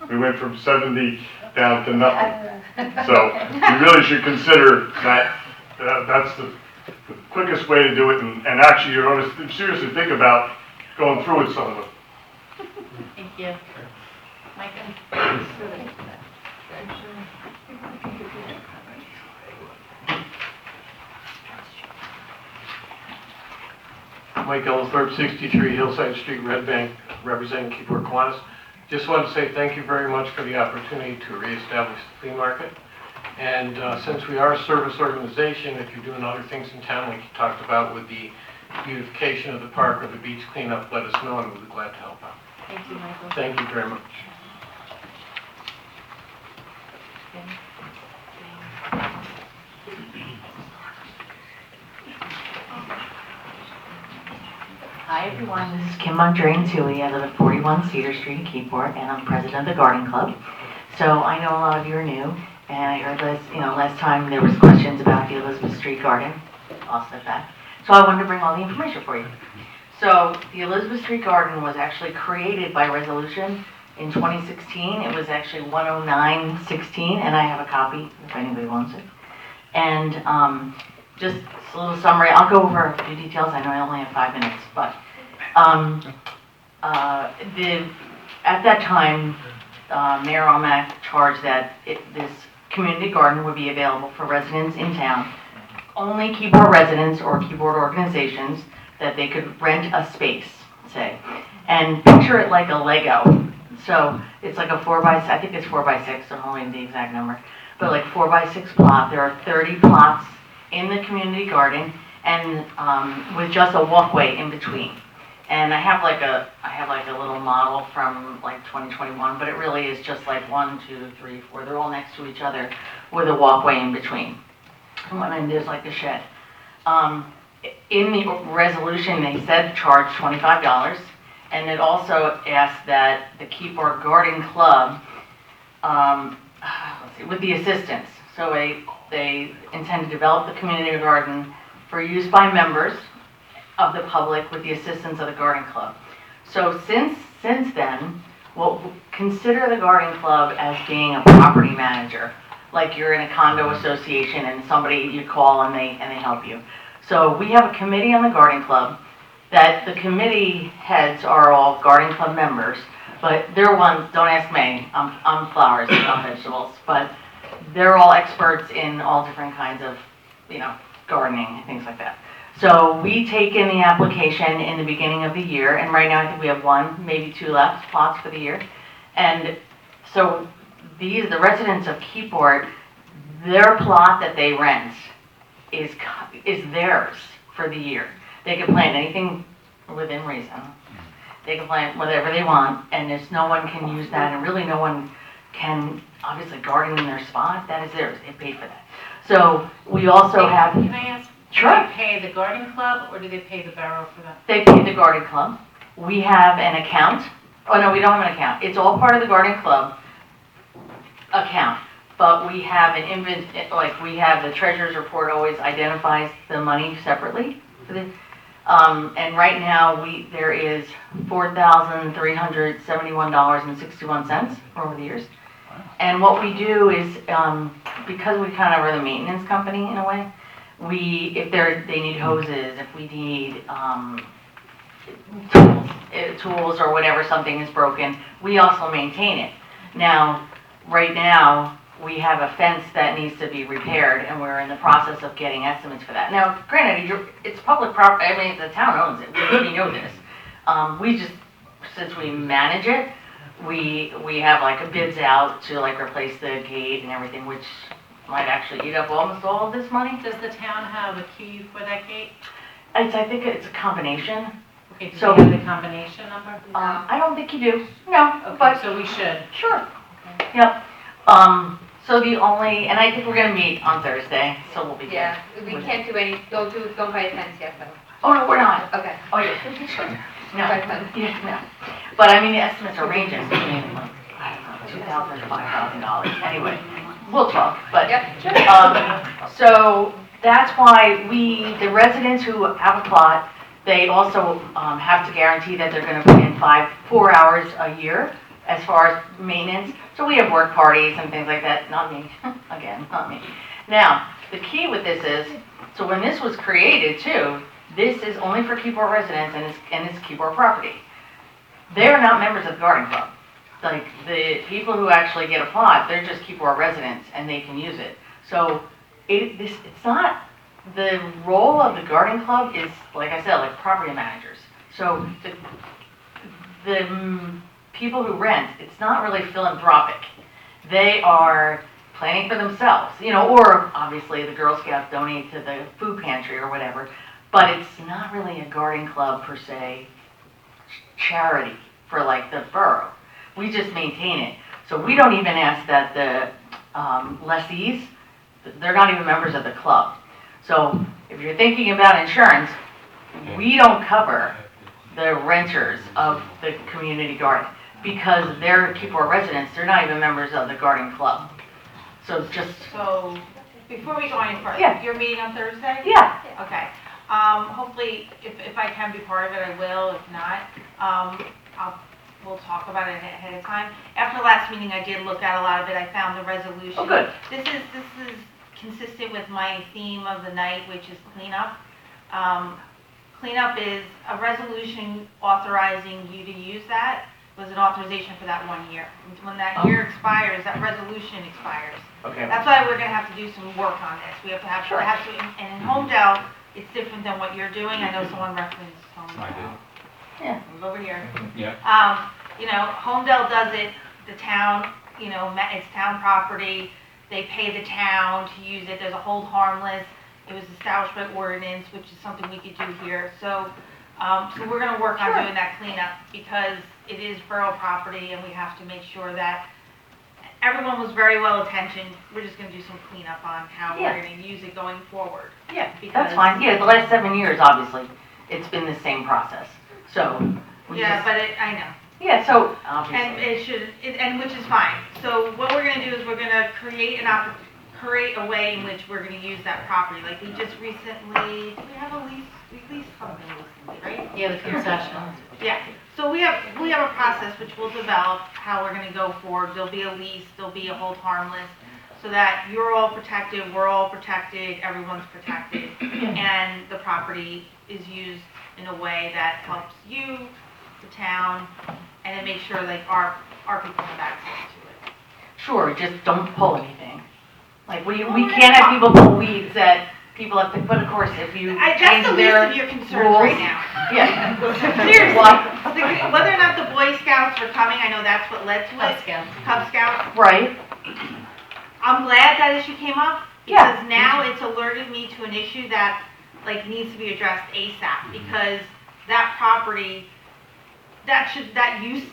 We went from 70 down to nothing. So you really should consider that, that's the quickest way to do it, and actually you're going to seriously think about going through with some of them. Thank you. Micah? Mike Ellsthorpe, 63 Hillside Street, Red Bank, representing Keyport Kiwanis. Just want to say thank you very much for the opportunity to reestablish the flea market. And since we are a service organization, if you're doing other things in town, like you talked about with the beautification of the park or the beach cleanup, let us know and we'll be glad to help out. Thank you, Michael. Thank you very much. Hi, everyone. This is Kim Mondrian Tui. I live at 41 Cedar Street in Keyport, and I'm president of the Garden Club. So I know a lot of you are new, and I heard last time there was questions about the Elizabeth Street Garden. I'll step back. So I wanted to bring all the information for you. So the Elizabeth Street Garden was actually created by resolution in 2016. It was actually 10916, and I have a copy if anybody wants it. And just a little summary, I'll go over a few details, I know I only have 5 minutes, but at that time, Mayor Almack charged that this community garden would be available for residents in town, only Keyport residents or Keyport organizations, that they could rent a space, say, and picture it like a Lego. So it's like a 4x, I think it's 4x6, I don't know the exact number, but like 4x6 plot. There are 30 plots in the community garden, and with just a walkway in between. And I have like a little model from like 2021, but it really is just like 1, 2, 3, 4. They're all next to each other with a walkway in between. And there's like a shed. In the resolution, they said charge $25, and it also asked that the Keyport Garden Club, let's see, with the assistance. So they intend to develop the community garden for use by members of the public with the assistance of the garden club. So since then, we'll consider the garden club as being a property manager, like you're in a condo association and somebody you call and they help you. So we have a committee on the garden club that the committee heads are all garden club members, but they're ones, don't ask me, I'm flowers, not vegetables, but they're all experts in all different kinds of, gardening and things like that. So we take in the application in the beginning of the year, and right now I think we have 1, maybe 2 left plots for the year. And so the residents of Keyport, their plot that they rent is theirs for the year. They can plant anything within reason. They can plant whatever they want, and no one can use that, and really no one can obviously garden in their spot. That is theirs. They paid for that. So we also have. Can I ask? Sure. Do they pay the garden club or do they pay the borough for that? They pay the garden club. We have an account. Oh no, we don't have an account. It's all part of the garden club account. But we have we have the treasurer's report always identifies the money separately for the. And right now there is $4,371.61 over the years. And what we do is, because we kind of are the maintenance company in a way, if they need hoses, if we need tools or whatever, something is broken, we also maintain it. Now, right now, we have a fence that needs to be repaired, and we're in the process of getting estimates for that. Now, granted, it's public property. I mean, the town owns it. We know this. Since we manage it, we have like bids out to like replace the gate and everything, which might actually eat up almost all of this money. Does the town have a key for that gate? I think it's a combination. Okay, do So- you have the combination number? I don't think you do. No, Okay, but so we should. sure. Yep. So the only, and I think we're gonna meet on Thursday, so we'll be good. Yeah, we can't do any, don't buy a fence yet though. Oh, no, we're not. Okay. Oh, yeah. No. Buy a fence. Yeah, no. But I mean, the estimates are ranging between like, I don't know, $2,000 to $5,000. Anyway, we'll talk, but. Yep, sure. So that's why the residents who have a plot, they also have to guarantee that they're gonna put in 4 hours a year as far as maintenance. So we have work parties and things like that. Not me, again, not me. Now, the key with this is, so when this was created too, this is only for Keyport residents and it's Keyport property. They're not members of the garden club. Like the people who actually get a plot, they're just Keyport residents and they can use it. So it's not, the role of the garden club is, like I said, like property managers. So the people who rent, it's not really philanthropic. They are planning for themselves, or obviously the Girl Scouts donate to the food pantry or whatever, but it's not really a garden club per se charity for like the borough. We just maintain it. So we don't even ask that the lessees, they're not even members of the club. So if you're thinking about insurance, we don't cover the renters of the community garden because they're Keyport residents, they're not even members of the garden club. So So, before we go any further, Yeah. your meeting on Thursday? Yeah. Okay. Hopefully, if I can be part of it, I will. If not, we'll talk about it ahead of time. After the last meeting, I did look at a lot of it. I found the resolution. Oh, good. This is consistent with my theme of the night, which is cleanup. Cleanup is a resolution authorizing you to use that, was an authorization for that 1 year. When that year expires, that resolution expires. Okay. That's why we're gonna have to do some work on this. We have to have, and in Homedale, it's different than what you're doing. I know someone referenced Homedale. Yeah. Move over here. Yeah. You know, Homedale does it, the town, you know, it's town property, they pay the town to use it, there's a hold harmless, it was established by ordinance, which is something we could do here, so we're gonna work on doing that cleanup, because it is borough property, and we have to make sure that everyone was very well attentioned, we're just gonna do some cleanup on how Yeah. we're gonna use it going forward. Yeah, Because- that's fine. Yeah, the last 7 years, obviously, it's been the same process. So, we Yeah, just- but I know. Yeah, so, And obviously, it should, and which is fine. So what we're gonna do is we're gonna create a way in which we're gonna use that property. Like we just recently, did we have a lease? We leased something recently, right? Yeah, the concessions. Yeah. So we have a process which we'll develop how we're gonna go forward. There'll be a lease, there'll be a hold harmless, so that you're all protected, we're all protected, everyone's protected, and the property is used in a way that helps you, the town, and then make sure like our people have access to it. sure, just don't pull anything. Like, we can't have people pull weeds that people have to, but of course, if you That's change the least their of your concerns rules. right now. Yeah. Seriously, Well, whether or not the Boy Scouts are coming, I know that's what led to it. Cub Scouts. Right, I'm glad that issue came up, Yeah. because now it's alerted me to an issue that, like, needs to be addressed ASAP, because that property, that use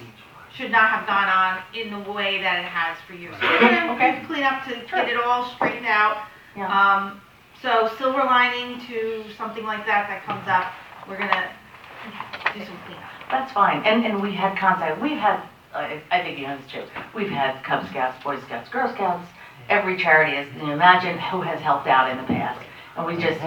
should not have gone on in the way that it has for years. So we're gonna clean up to get it all straightened out. yeah. So silver lining to something like that comes up, we're gonna do some cleanup. That's fine, and we had contact, we've had, I think you know this too, we've had Cub Scouts, Boy Scouts, Girl Scouts, every charity is, you imagine who has helped out in the past, and we just,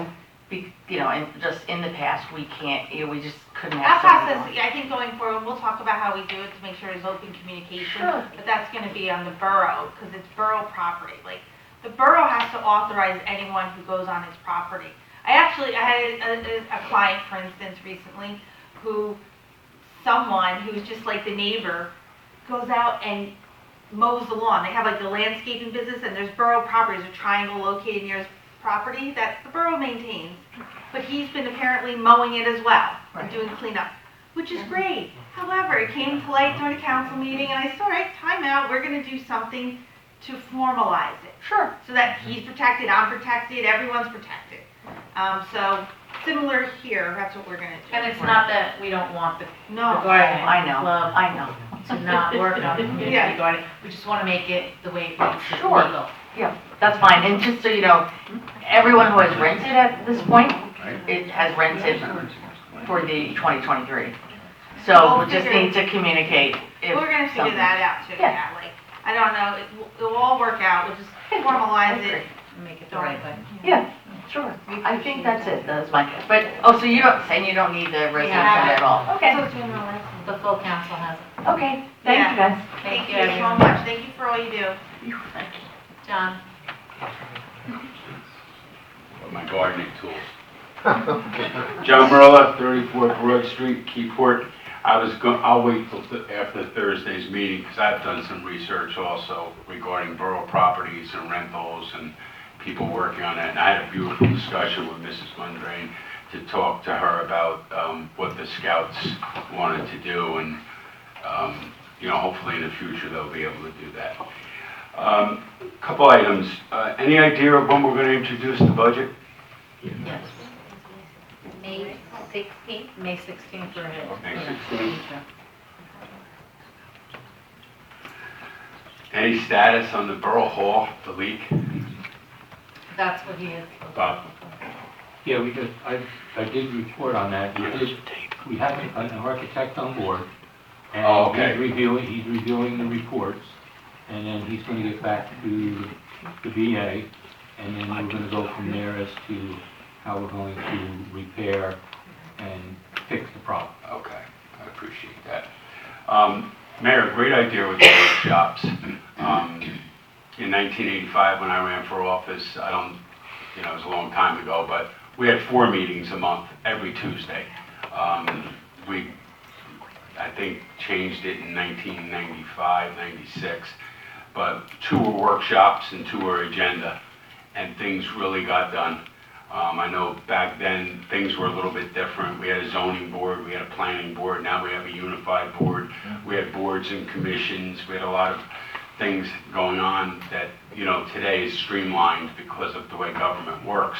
you know, and just in the past, we can't, you know, we just couldn't That have somebody process, I think going forward, we'll talk about how we do it to make sure there's open communication. Sure. But that's gonna be on the borough, because it's borough property. Like, the borough has to authorize anyone who goes on its property. I had a client, for instance, recently, someone who's just like the neighbor, goes out and mows the lawn. They have like the landscaping business, and there's borough properties, a triangle located near his property that the borough maintains. But he's been apparently mowing it as well, and doing cleanup, which is great. However, it came to light during a council meeting, and I said, all right, time out, we're gonna do something to formalize it. Sure. So that he's protected, I'm protected, everyone's protected. So, similar here, that's what we're gonna do. And it's not that we don't want the No. garden I know, club I know. to not work on the community Yeah. garden. We just wanna make it the way it needs to be Sure. legal. Yeah, that's fine, and just so you know, everyone who has rented at this point, it has rented for the 2023. So we just need to communicate if We're gonna figure something- that out too, Yeah. yeah, like, I don't know, it'll all work out, we'll just formalize it. And make it the right way. Yeah, sure, I think that's it, that's my, but, oh, so you don't need the resolution have it. at all? Okay, The full council has it. okay, thank you guys. Thank you so much, thank you for all you do. John? My gardening tools. John Marilla, 34 Broad Street, Keyport. I'll wait till after Thursday's meeting, because I've done some research also regarding borough properties and rentals and people working on it. And I had a beautiful discussion with Mrs. Mundrain to talk to her about what the scouts wanted to do, and you know, hopefully in the future they'll be able to do that. Couple items. Any idea of when we're going to introduce the budget? Yes. May 16th. May 16th for it. May 16th. Any status on the Borough Hall, the leak? That's what he is. Bob? Yeah, I did report on that. We have an architect on board, and Oh, okay. he's reviewing the reports, and then he's gonna get back to the VA, and then we're gonna go from there as to how we're going to repair and fix the problem. Okay, I appreciate that. Mayor, great idea with the workshops. in 1985 when I ran for office, it was a long time ago, but we had 4 meetings a month, every Tuesday. We, I think, changed it in 1995, 96, but 2 were workshops and 2 were agenda, and things really got done. I know back then, things were a little bit different. We had a zoning board, we had a planning board, now we have a unified board. We had boards and commissions, we had a lot of things going on that, today is streamlined because of the way government works.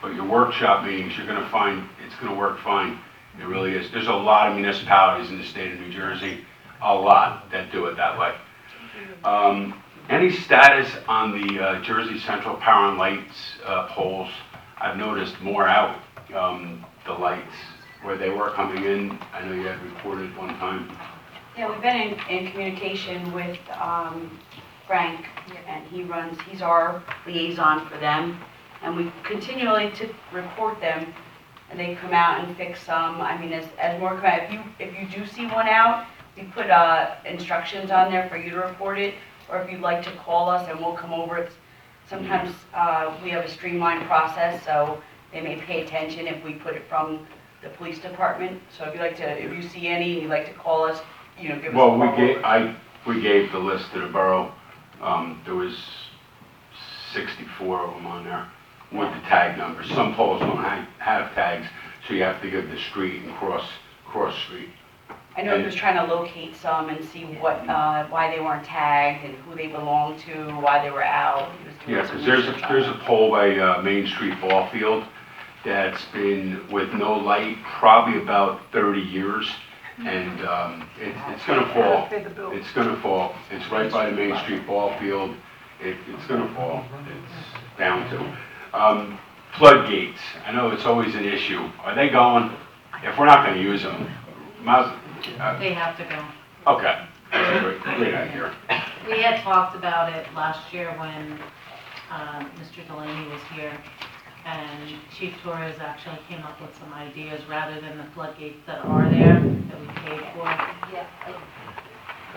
But your workshop meetings, you're gonna find, it's gonna work fine. It really is. There's a lot of municipalities in the state of New Jersey, a lot that do it that way. Any status on the Jersey Central Power and Lights poles? I've noticed more out, the lights, where they were coming in. I know you had reported one time. Yeah, we've been in communication with Frank, and he's our liaison for them. And we continually to report them, and they come out and fix some. I mean, as more come out, if you do see one out, we put instructions on there for you to report it, or if you'd like to call us and we'll come over. Sometimes we have a streamlined process, so they may pay attention if we put it from the police department. So if you see any, and you'd like to call us, give us a call. Well, we gave the list to the borough. There was 64 of them on there with the tag numbers. Some poles don't have tags, so you have to give the street and cross street. I know he was trying to locate some and see why they weren't tagged and who they belonged to, why they were out. Yeah, because there's a pole by Main Street Ball Field that's been with no light probably about 30 years, and it's going to fall. It's going to fall. It's right by the Main Street Ball Field. It's going to fall. It's bound to. Floodgates. I know it's always an issue. Are they going? If we're not going to use them, They have to go. okay. That's a great idea. We had talked about it last year when Mr. Delaney was here, and Chief Torres actually came up with some ideas rather than the floodgates that are there that we paid for. Yeah.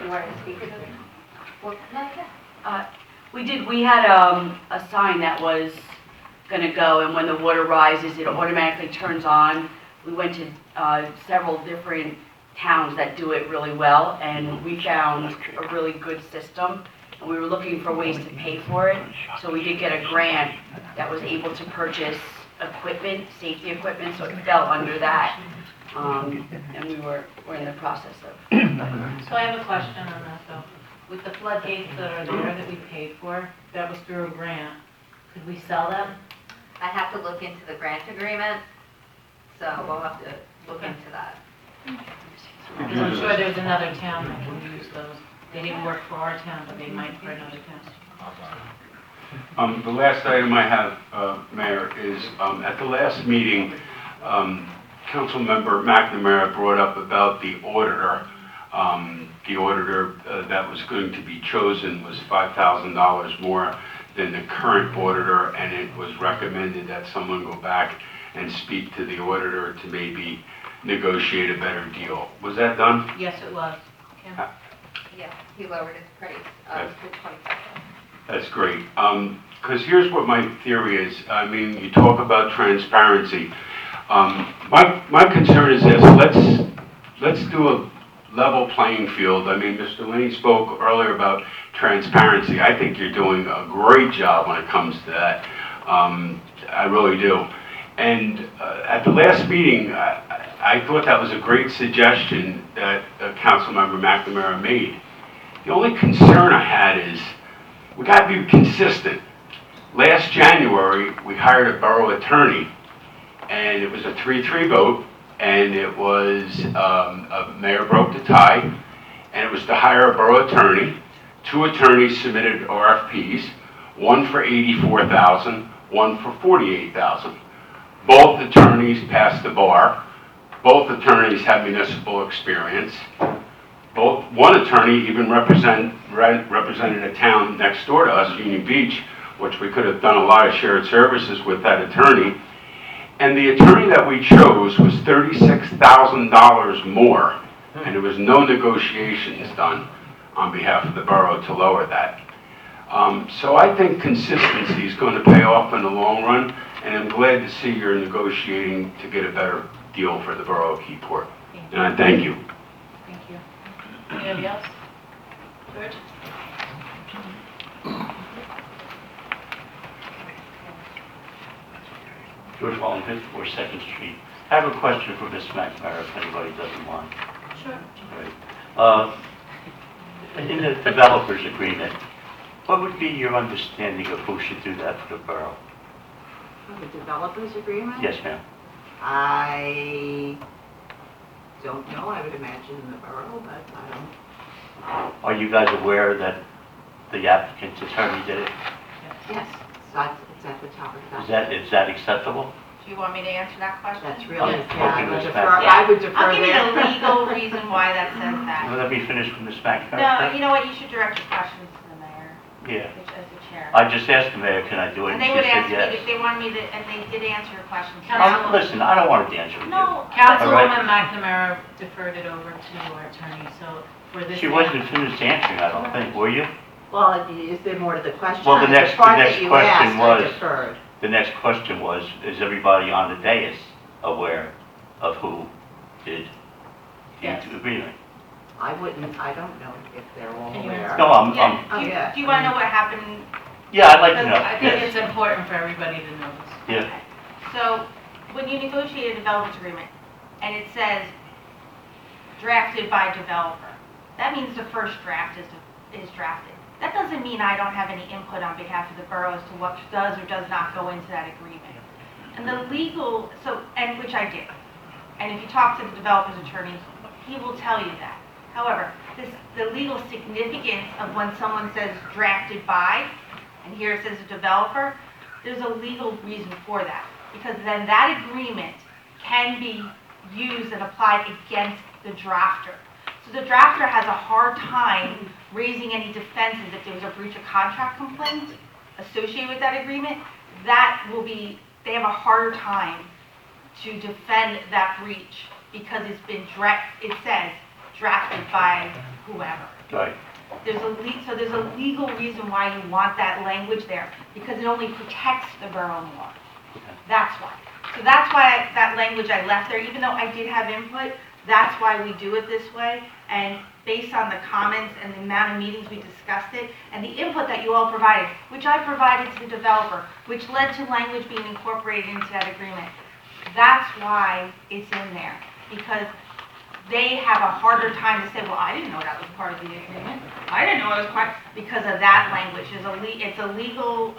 You want to speak to it? Well, we had a sign that was going to go, and when the water rises, it automatically turns on. We went to several different towns that do it really well, and we found a really good system, and we were looking for ways to pay for it. So we did get a grant that was able to purchase equipment, safety equipment, so it fell under that. And we're in the process of. So I have a question on that though. With the floodgates that are there that we paid for, that was through a grant, could we sell them? I have to look into the grant agreement, so we'll have to look into that. Because I'm sure there's another town that can use those. They didn't work for our town, but they might for another town. The last item I have, Mayor, is at the last meeting, Councilmember McNamara brought up about the auditor. The auditor that was going to be chosen was $5,000 more than the current auditor, and it was recommended that someone go back and speak to the auditor to maybe negotiate a better deal. Was that done? Yes, it was. Kim? Yeah, he lowered his price to 27. That's great. Because here's what my theory is. I mean, you talk about transparency. My concern is this. Let's do a level playing field. I mean, Mr. Lane spoke earlier about transparency. I think you're doing a great job when it comes to that. I really do. And at the last meeting, I thought that was a great suggestion that Councilmember McNamara made. The only concern I had is we got to be consistent. Last January, we hired a borough attorney, and it was a 3-3 vote, and it was mayor broke the tie, and it was to hire a borough attorney. 2 attorneys submitted RFPs, one for $84,000, one for $48,000. Both attorneys passed the bar. Both attorneys have municipal experience. One attorney even represented a town next door to us, Union Beach, which we could have done a lot of shared services with that attorney. And the attorney that we chose was $36,000 more, and there was no negotiations done on behalf of the borough to lower that. So I think consistency is going to pay off in the long run, and I'm glad to see you're negotiating to get a better deal for the borough of Keyport. And I thank you. Thank you. Anybody else? George? George Wallingford, 4 Second Street. I have a question for Ms. McNamara, if anybody doesn't mind. Sure. In the developers agreement, what would be your understanding of who should do that for the borough? The developers agreement? Yes, ma'am. I don't know, I would imagine the borough, but I don't. Are you guys aware that the applicant's attorney did it? Yes, it's at the top of the Is that acceptable? Do you want me to answer that question? That's really, Okay, yeah, Ms. I would defer I'll give you there. the legal reason why that says that. Let me finish with Ms. McNamara. No, you know what, you should direct your questions to the mayor Yeah. as the chair. I just asked the mayor, can I do it? And And they she would said ask me, yes. if they wanted me to, and they did answer your questions. Listen, I don't want to answer with you. No. Councilwoman McNamara deferred it over to our attorney, so for this. She wasn't finished answering, I don't think, were you? Well, is there more to the question? Well, the next part that question you asked, I was, deferred. the next question was, is everybody on the dais aware of who did Yes. the agreement? I don't know if they're all Can you aware. No, I'm, Yeah, do you want to know what happened? yeah, I'd like to know. I think Yes. it's important for everybody to know this. Yeah, So, when you negotiate a development agreement, and it says drafted by developer, that means the first draft is drafted. That doesn't mean I don't have any input on behalf of the borough as to what does or does not go into that agreement. And the legal, and which I did. And if you talk to the developer's attorney, he will tell you that. However, the legal significance of when someone says drafted by, and here it says a developer, there's a legal reason for that. Because then that agreement can be used and applied against the drafter. So the drafter has a hard time raising any defenses if there was a breach of contract complaint associated with that agreement. They have a harder time to defend that breach because it says drafted by whoever. right. So there's a legal reason why you want that language there, because it only protects the borough more. That's why. So that's why that language I left there, even though I did have input, that's why we do it this way. And based on the comments and the amount of meetings we discussed it, and the input that you all provided, which I provided to the developer, which led to language being incorporated into that agreement, that's why it's in there. Because they have a harder time to say, well, I didn't know that was part of the agreement. I didn't know it was part, because of that language. It's a legal,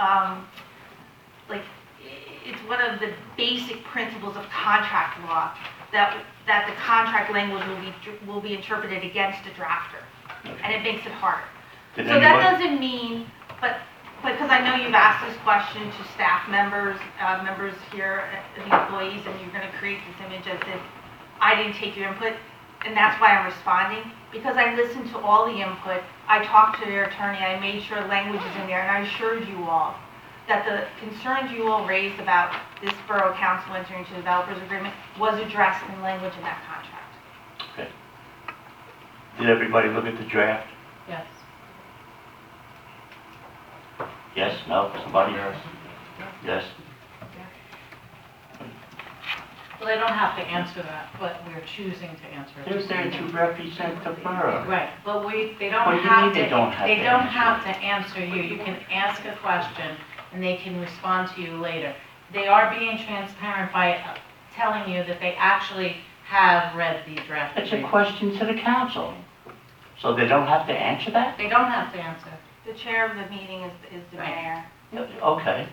it's one of the basic principles of contract law that the contract language will be interpreted against a drafter, and it makes it harder. So that doesn't mean, but because I know you've asked this question to staff members, members here, the employees, and you're going to create this image as if I didn't take your input, and that's why I'm responding, because I listened to all the input, I talked to their attorney, I made sure language is in there, and I assured you all that the concerns you all raised about this borough council entering into the developers agreement was addressed in language in that contract. Okay. Did everybody look at the draft? Yes. Yes, no, somebody? Yes? Well, they don't have to answer that, but we're choosing to answer it. They're there to represent the borough. Right, but they What do don't you have mean to. they don't have to They don't answer? have to answer you. You can ask a question, and they can respond to you later. They are being transparent by telling you that they actually have read the draft It's a agreement. question to the council. So they don't have to answer that? They don't have to answer. The chair of the meeting is the mayor. Okay.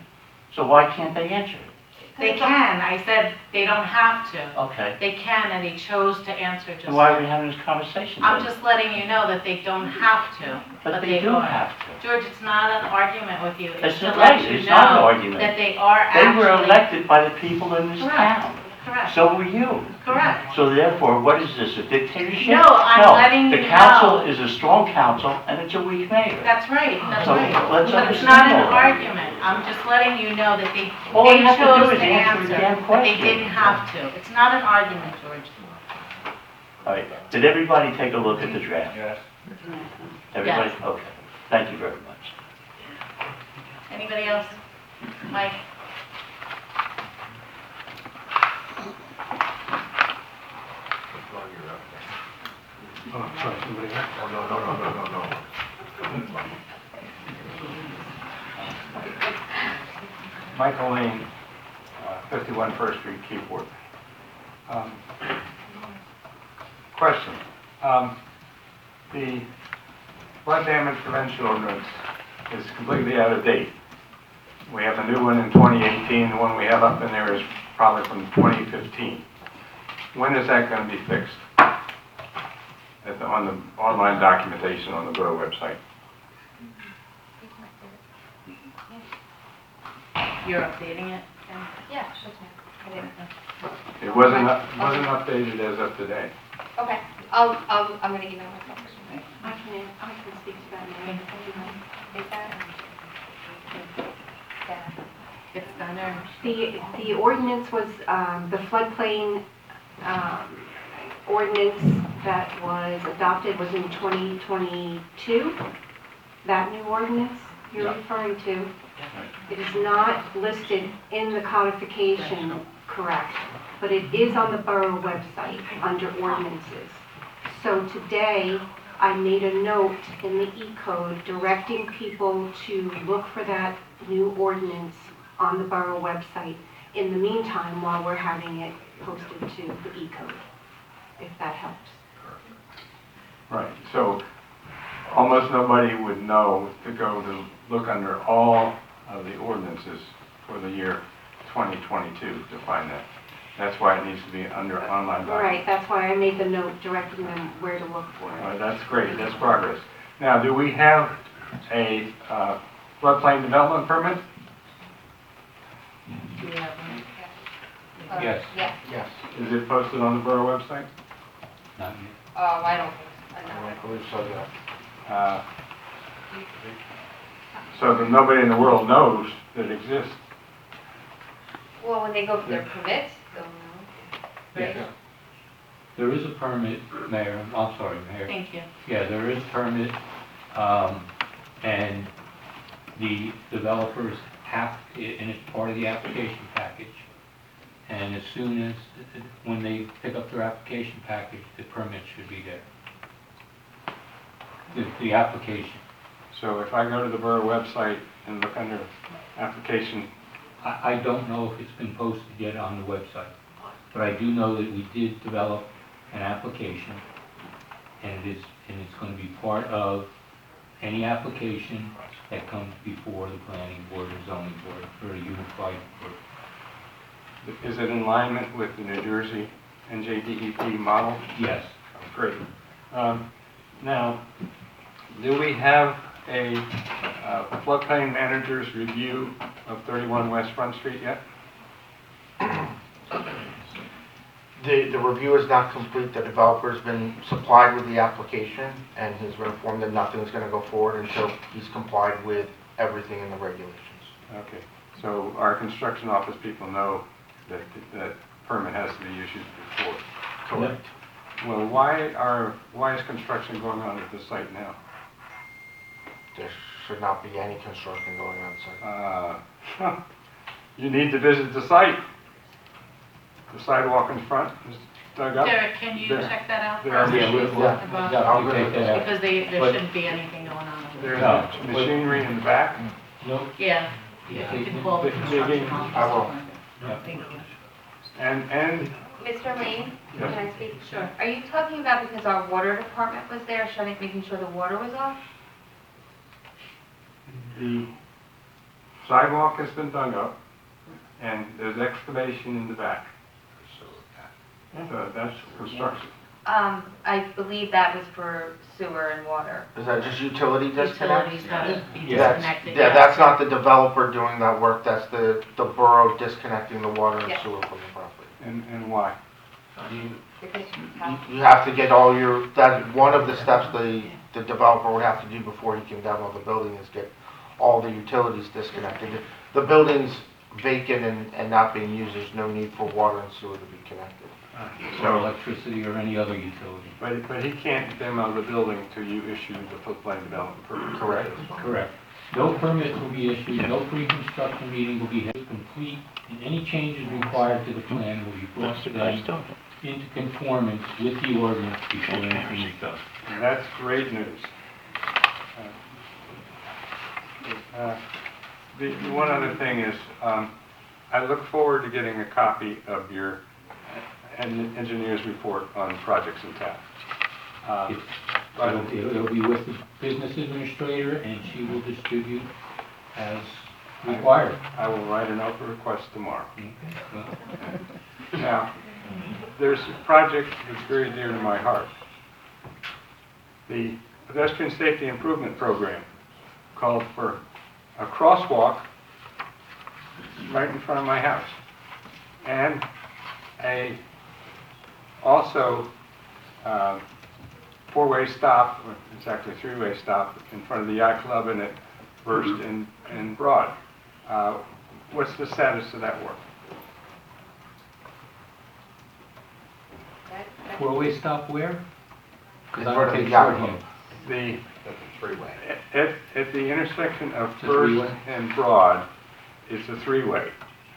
So why can't they answer it? They can. I said they don't have to. Okay. They can, and they chose to answer just. Then why are we having this conversation I'm then? just letting you know that they don't have to. But they do are. have to. George, it's not an argument with you. It's to not let right. you It's not an know argument. that they are They actually. were elected by the people in this Correct. town. Correct. So were you. Correct. So therefore, what is this, a dictatorship? No, I'm letting you The council know. is a strong council, and it's a weak mayor. That's right, that's So right. let's But it's not understand an all that. argument. I'm just letting you know that they All you have to do chose is to answer the damn answer, but they question. didn't have to. It's not an argument, George. All right, did everybody take a look at the draft? Yes. Everybody? Yes. Okay, thank you very much. Anybody else? Mike? Oh, sorry, somebody else? Michael Lane, 51 First Street, Keyport. Question. The flood damage prevention ordinance is completely out of date. We have a new one in 2018. The one we have up in there is probably from 2015. When is that going to be fixed? On the online documentation on the borough website. You're updating it? Yeah, sure. I didn't. It wasn't updated as of today. Okay, I'm gonna email myself. I can speak to that now. Is that? Yeah. It's done or? The ordinance was, the floodplain ordinance that was adopted was in 2022. That new ordinance you're referring to. It is not listed in the codification, correct, but it is on the borough website under ordinances. So today, I made a note in the E-code directing people to look for that new ordinance on the borough website in the meantime while we're having it posted to the E-code, if that helps. Right, so almost nobody would know to go to look under all of the ordinances for the year 2022 to find that. That's why it needs to be under online documents. Right, that's why I made the note directing them where to look for it. All right, that's great, that's progress. Now, do we have a floodplain development permit? Do we have one? Yes. Yes. Is it posted on the borough website? Not yet. I don't think I believe so, yeah. So that nobody in the world knows that it exists. Well, when they go for their permits, they'll know. Right? Yeah. There is a permit, Mayor, I'm sorry, Mayor. Thank you. Yeah, there is a permit, and the developers have, and it's part of the application package. And as soon as, when they pick up their application package, the permit should be there. The application. So if I go to the borough website and look under application, I don't know if it's been posted yet on the website, but I do know that we did develop an application, and it's going to be part of any application that comes before the planning board or zoning board for a unified board. is it in alignment with the New Jersey NJDEP model? Yes. Great. Now, do we have a floodplain manager's review of 31 West Front Street yet? The review is not complete. The developer's been supplied with the application and has been informed that nothing's going to go forward until he's complied with everything in the regulations. Okay, so our construction office people know that that permit has to be issued before. Correct. Well, why is construction going on at the site now? There should not be any construction going on site. You need to visit the site. The sidewalk in front is dug up. Derek, can you check that out? There for us? are Because there shouldn't be anything going on. There's machinery in the back. Nope. Yeah, you can call the construction office. I will. Thank you. And Mr. Lane, Yes. can I speak? Sure. Are you talking about because our water department was there, making sure the water was off? the sidewalk has been dug up, and there's excavation in the back. So that's construction. I believe that was for sewer and water. Is that just utility disconnect? Utilities gotta be That's- disconnected. Yeah, that's not the developer doing that work, that's the borough disconnecting the water and Yeah. sewer from the property. And why? Because you have You have to get all your, that, one of the steps the developer would have to do before he can demo the building is get all the utilities disconnected. The building's vacant and not being used, there's no need for water and sewer to be connected. Or electricity or any other utility. But he can't demo the building till you issue the floodplain development permit. Correct. Correct. No permits will be issued, no pre-construction meeting will be held complete, and any changes required to the plan will be brought to them into conformance with the ordinance before anything is done. And that's great news. The one other thing is, I look forward to getting a copy of your engineer's report on projects in town. It'll be with the business administrator, and she will distribute as required. I will write an open request tomorrow. Now, there's a project that's very dear to my heart. The Pedestrian Safety Improvement Program called for a crosswalk right in front of my house, and also four-way stop, or it's actually a three-way stop in front of the yacht club and at First and Broad. What's the status of that work? Four-way stop where? In front of the yacht club. The Freeway. At the intersection of It's a First three-way? and Broad, it's a three-way.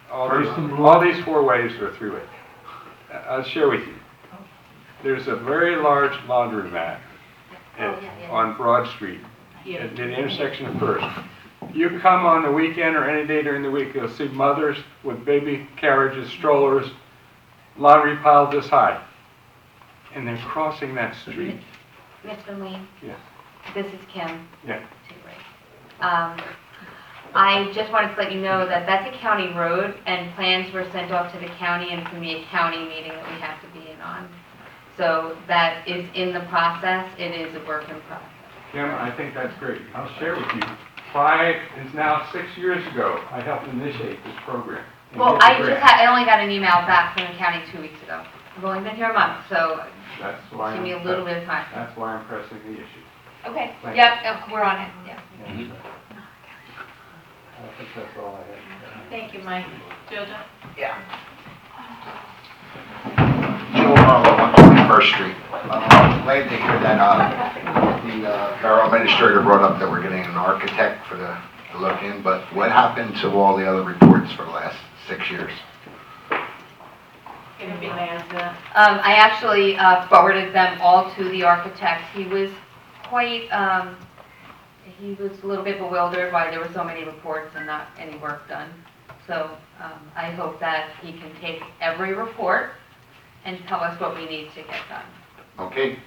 First and Broad? All these four ways are a three-way. I'll share with you. There's a very large laundromat on Broad Street at the intersection of First. You come on the weekend or any day during the week, you'll see mothers with baby carriages, strollers, laundry piled this high. And they're crossing that street. Mr. Lee, Yes. this is Kim. Yeah. I just wanted to let you know that that's a county road, and plans were sent off to the county, and it's going to be a county meeting that we have to be in on. So that is in the process. It is a work in process. Kim, I think that's great. I'll share with you. It's now 6 years ago, I helped initiate this program. and Well, get the grant. I only got an email back from the county 2 weeks ago. I've only been here a month, so That's why give me a little bit of time. That's why I'm pressing the issue. Okay, Thank yep, we're on it, yeah. I think that's all I have. Thank you, Mike. Jojo? Yeah. Joe Harlow, 121st Street. I'm glad to hear that the borough administrator brought up that we're getting an architect for the look in, but what happened to all the other reports for the last 6 years? Gonna be Lanza. I actually forwarded them all to the architect. He was quite, he was a little bit bewildered why there were so many reports and not any work done. So I hope that he can take every report and tell us what we need to get done. Okay?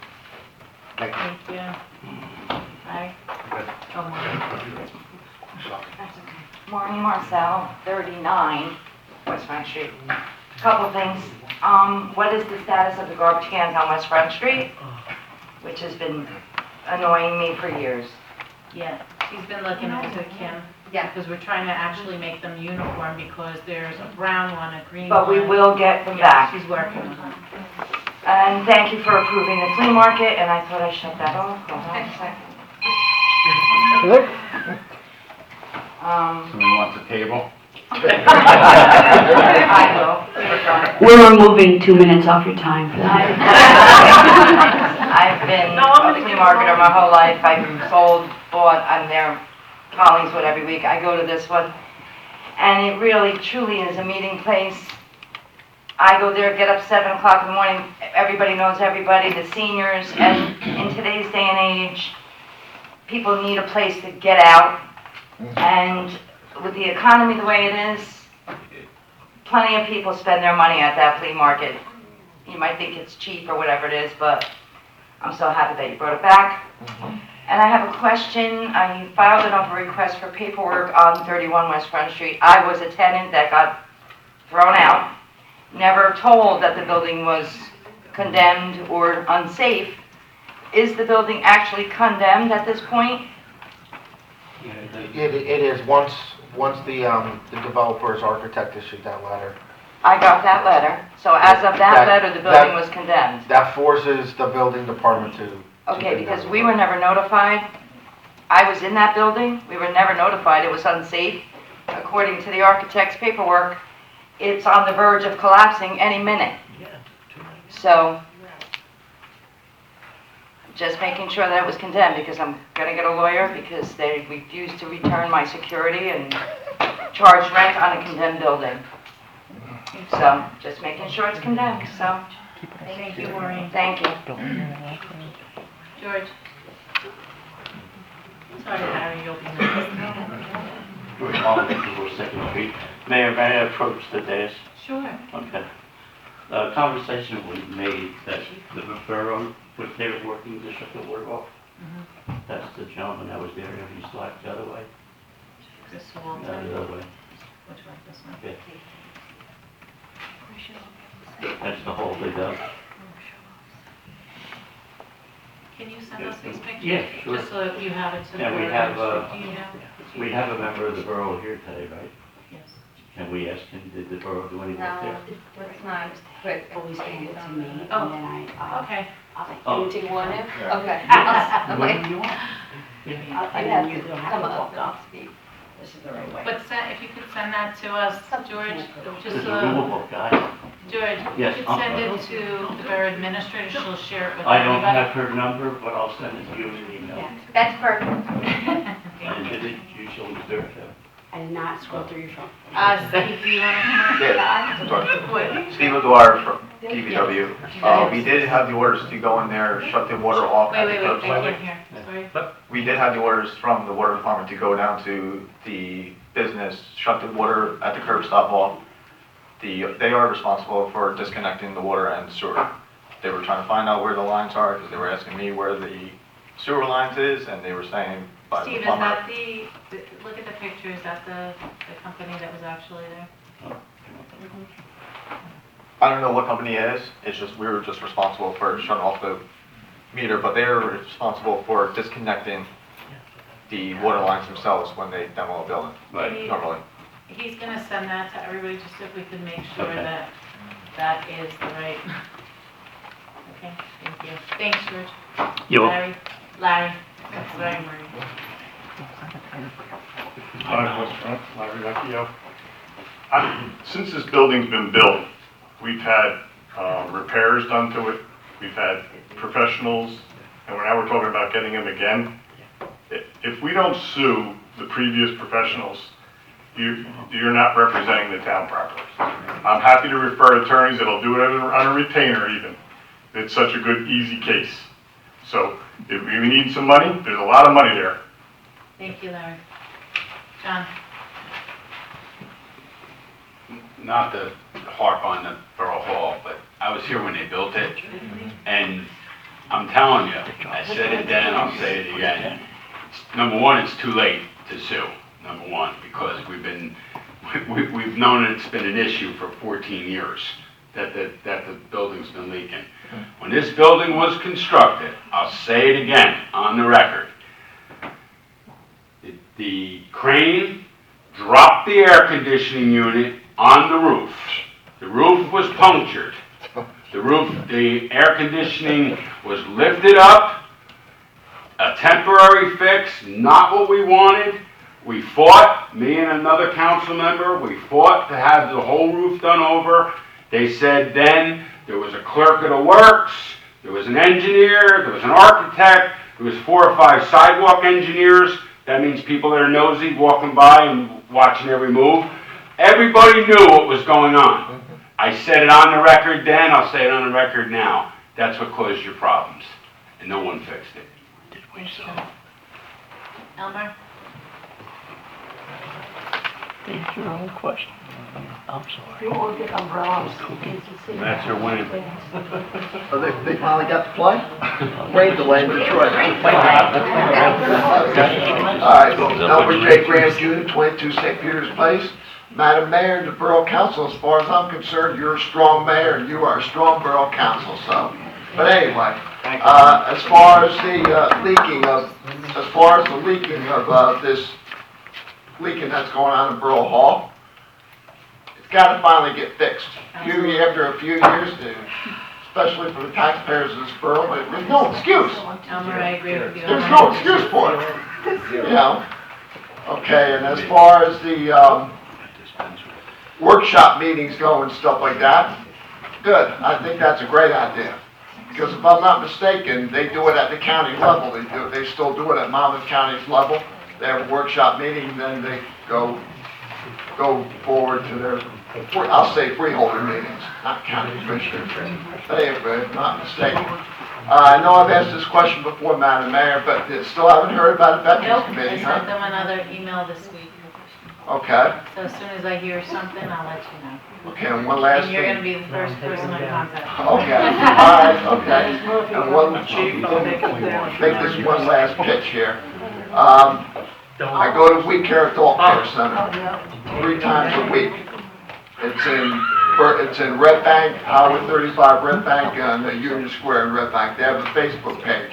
Thank you. Thank you. Hi. Oh, Maureen. Maureen Marcel, 39 West Front Street. Couple things. What is the status of the garbage cans on West Front Street? Which has been annoying me for years. Yeah, she's been looking into it, Kim. Yeah, because we're trying to actually make them uniform because there's a brown one, a green one. But we will get them Yeah, back. she's working on it. And thank you for approving the flea market, and I thought I shut that off. Hold on a second. Someone wants a table? I will. We're removing 2 minutes off your time for that. I've been a flea marketer my whole life. I've sold, bought, I'm there, Collingswood every week. I go to this one. And it really, truly is a meeting place. I go there, get up 7 o'clock in the morning. Everybody knows everybody, the seniors. And in today's day and age, people need a place to get out. And with the economy the way it is, plenty of people spend their money at that flea market. You might think it's cheap or whatever it is, but I'm so happy that you brought it back. And I have a question. I filed an open request for paperwork on 31 West Front Street. I was a tenant that got thrown out, never told that the building was condemned or unsafe. Is the building actually condemned at this point? It is, once the developer's architect issued that letter. I got that letter. So as of that letter, the building was condemned. That forces the building department to Okay, because we were never notified. I was in that building. We were never notified. It was unsafe. According to the architect's paperwork, it's on the verge of collapsing any minute. So, just making sure that it was condemned, because I'm gonna get a lawyer, because they refused to return my security and charge rent on a condemned building. So, just making sure it's condemned, so, Thank you, Maureen. thank you. George? Sorry, Larry, you'll be next. George Holland, 242nd Street. Mayor, may I approach the desk? Sure. Okay. A conversation was made that the borough was there working to shut the water off. That's the gentleman that was there, and he's like the other way. This wall. No, the other way. Which one, this one? Okay. That's the whole big up. Can you send us these pictures? Yeah, sure. Just so that you have it to the And we board. have, Do you know? we have a member of the borough here today, right? Yes. And we asked him, did the borough do any work there? Let's not put. Always hand it to me, and then Oh, I, okay. Oh. Do you want him? Yeah. Okay. Whatever you want. I'd have to come up and speak. this is the right way. But if you could send that to us, George, just This is a doable guy. George, Yes, you could I'm send it sorry. to the borough administrator, she'll share it with I don't everybody. have her number, but I'll send it to you in an email. That's perfect. And did it usually do it? I did not scroll through your phone. Steve, do you want to come up? Yeah. What? Steve O'Dwyer from DPW. We did have the orders to go in there, shut the water off at the Wait, I curbside. can't hear, sorry. We did have the orders from the water department to go down to the business, shut the water at the curb stop off. They are responsible for disconnecting the water and sewer. They were trying to find out where the lines are, because they were asking me where the sewer lines is, and they were saying by the Steve, is plumber. that look at the picture, is that the company that was actually there? I don't know what company it is, it's just, we were just responsible for shutting off the meter, but they're responsible for disconnecting the water lines themselves when they demo a building, Right. normally. He's gonna send that to everybody, just if we could make sure Okay. that that is the right. Okay, thank you. Thanks, George. You're welcome. Larry, that's Larry Murray. Hi, West Front, Larry Vecchio. Since this building's been built, we've had repairs done to it, we've had professionals, and now we're talking about getting them again. If we don't sue the previous professionals, you're not representing the town properly. I'm happy to refer attorneys that'll do it on a retainer even. It's such a good, easy case. So if we need some money, there's a lot of money there. Thank you, Larry. John? Not to harp on the Borough Hall, but I was here when they built it, and I'm telling you, I said it then, I'll say it again. Number one, it's too late to sue, number one, because we've known that it's been an issue for 14 years, that the building's been leaking. When this building was constructed, I'll say it again, on the record, the crane dropped the air conditioning unit on the roof. The roof was punctured. The air conditioning was lifted up, a temporary fix, not what we wanted. We fought, me and another council member, we fought to have the whole roof done over. They said then there was a clerk of the works, there was an engineer, there was an architect, there was 4 or 5 sidewalk engineers. That means people that are nosy walking by and watching every move. Everybody knew what was going on. I said it on the record then, I'll say it on the record now. That's what caused your problems, and no one fixed it. Did we so? Elmer? That's your own question. I'm sorry. You all get umbrellas. That's your winning. Oh, they finally got to play? Rain delay in Detroit. All right, Albert J. Graham Jr., 22 St. Peter's Place. Madam Mayor and the Borough Council, as far as I'm concerned, you're a strong mayor and you are a strong Borough Council, so. But anyway, as far as the leaking of this leaking that's going on in Borough Hall, it's got to finally get fixed. After a few years, especially for the taxpayers of this borough, but there's no excuse. Elmer, I agree with you. There's no excuse for it. You know? Okay, and as far as the workshop meetings go and stuff like that, good. I think that's a great idea. Because if I'm not mistaken, they do it at the county level. They still do it at Monmouth County's level. They have a workshop meeting, then they go forward to their, I'll say freeholder meetings, not county commissioners. If I'm not mistaken. I know I've asked this question before, Madam Mayor, but still haven't heard about the Veterans Nope, I Committee, sent huh? them another email this week. Okay, So as soon as I hear something, I'll let you know. okay, and one last And you're gonna thing. be the first person I contact. Okay, all right, okay. And one, make this one last pitch here. I go to We Care Adult Care Center 3 times a week. It's in Red Bank, Highway 35 Red Bank, on the Union Square in Red Bank. They have a Facebook page.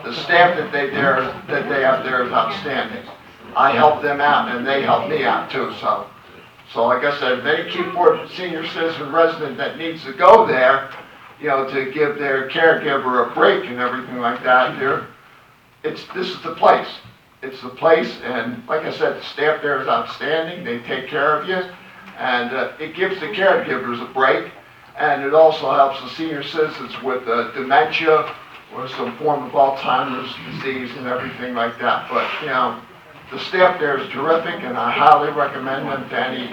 The staff that they have there is outstanding. I help them out and they help me out too, so like I said, if any Keyport senior citizen resident that needs to go there, to give their caregiver a break and everything like that, this is the place. It's the place, and like I said, the staff there is outstanding. They take care of you, and it gives the caregivers a break, and it also helps the senior citizens with dementia or some form of Alzheimer's disease and everything like that. But, the staff there is terrific, and I highly recommend them to any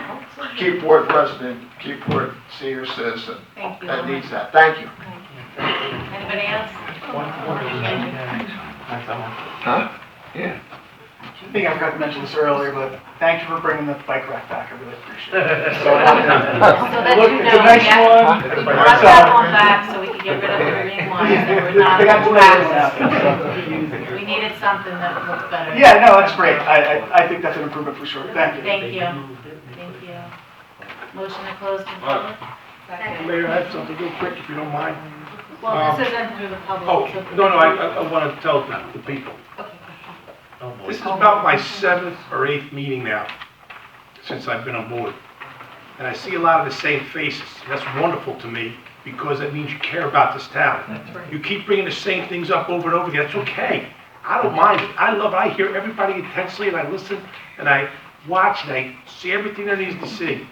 Keyport resident, Keyport senior citizen Thank you. that needs that. Thank you. Anybody else? Huh? Yeah. I think I forgot to mention this earlier, but thank you for bringing the bike rack back. I really appreciate it. So that Look, you it's know, a nice yeah, one. we brought that one back so we could get rid of the green ones that were not They got fast. delayed. We needed something that looked better. Yeah, no, that's great. I think that's an improvement for sure. Thank you. Thank you. Thank you. Motion to close to public? Mayor, I have something real quick, if you don't mind. Well, this isn't through the public. Oh, so- no, I want to tell the people. This is about my 7th or 8th meeting now, since I've been on board. And I see a lot of the same faces. That's wonderful to me, because that means you care about this town. You keep bringing the same things up over and over again, that's okay. I don't mind it. I hear everybody intensely, and I listen, and I watch, and I see everything there needs to see.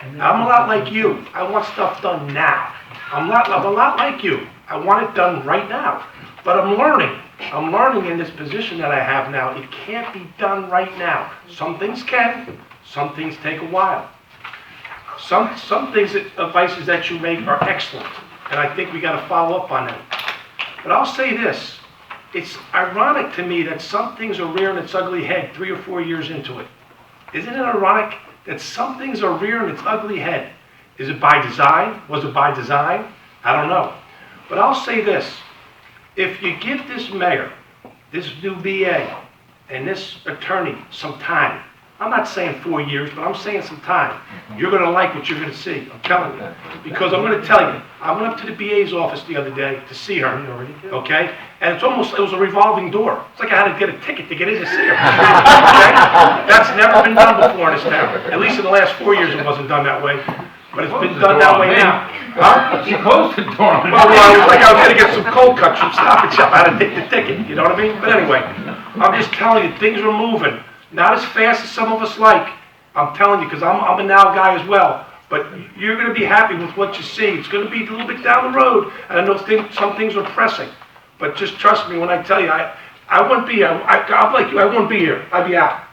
And I'm a lot like you. I want stuff done now. I'm a lot like you. I want it done right now. But I'm learning. I'm learning in this position that I have now. It can't be done right now. Some things can. Some things take a while. Some things, advices that you make are excellent, and I think we got to follow up on them. But I'll say this. It's ironic to me that some things are rearing its ugly head 3 or 4 years into it. Isn't it ironic that some things are rearing its ugly head? Is it by design? Was it by design? I don't know. But I'll say this. If you give this mayor, this new VA, and this attorney some time, I'm not saying 4 years, but I'm saying some time, you're going to like what you're going to see. I'm telling you. Because I'm going to tell you, I went up to the BA's office the other day to see her, okay? And it was a revolving door. It's like I had to get a ticket to get in to see her. Okay? That's never been done before in this town. At least in the last 4 years it wasn't done that way. But it's been done that way now. Huh? She closed the door on me. Well, it was like I was going to get some cold cuts from Stop and Shop. I had to take the ticket, you know what I mean? But anyway, I'm just telling you, things are moving. Not as fast as some of us like. I'm telling you, because I'm a now guy as well. But you're going to be happy with what you see. It's going to be a little bit down the road. And I know some things are pressing. But just trust me when I tell you, I wouldn't be here. I'm like you, I wouldn't be here. I'd be out.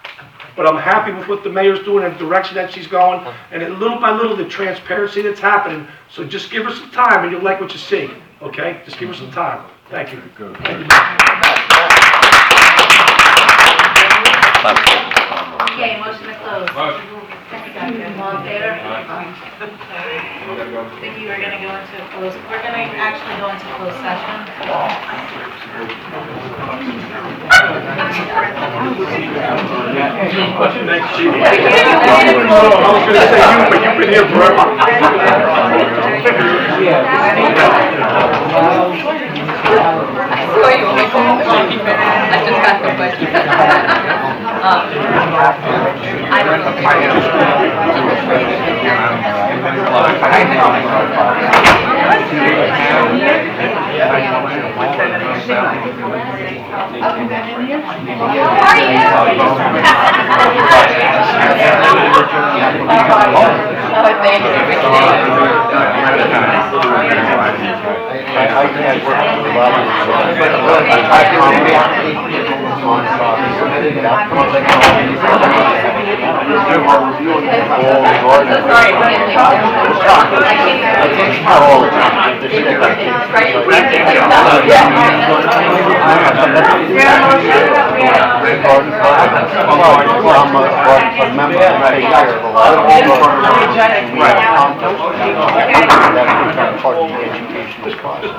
But I'm happy with what the mayor's doing and the direction that she's going. And little by little, the transparency that's happening. So just give her some time and you'll like what you see. Okay? Just give her some time. Thank you. Thank you. Okay, motion to close. All in favor? Think you were gonna go into close, we're gonna actually go into closed session. Thanks, Chief. I was going to say you, but you've been here forever. I just got the question. How are you? thank you. Part of the educational process.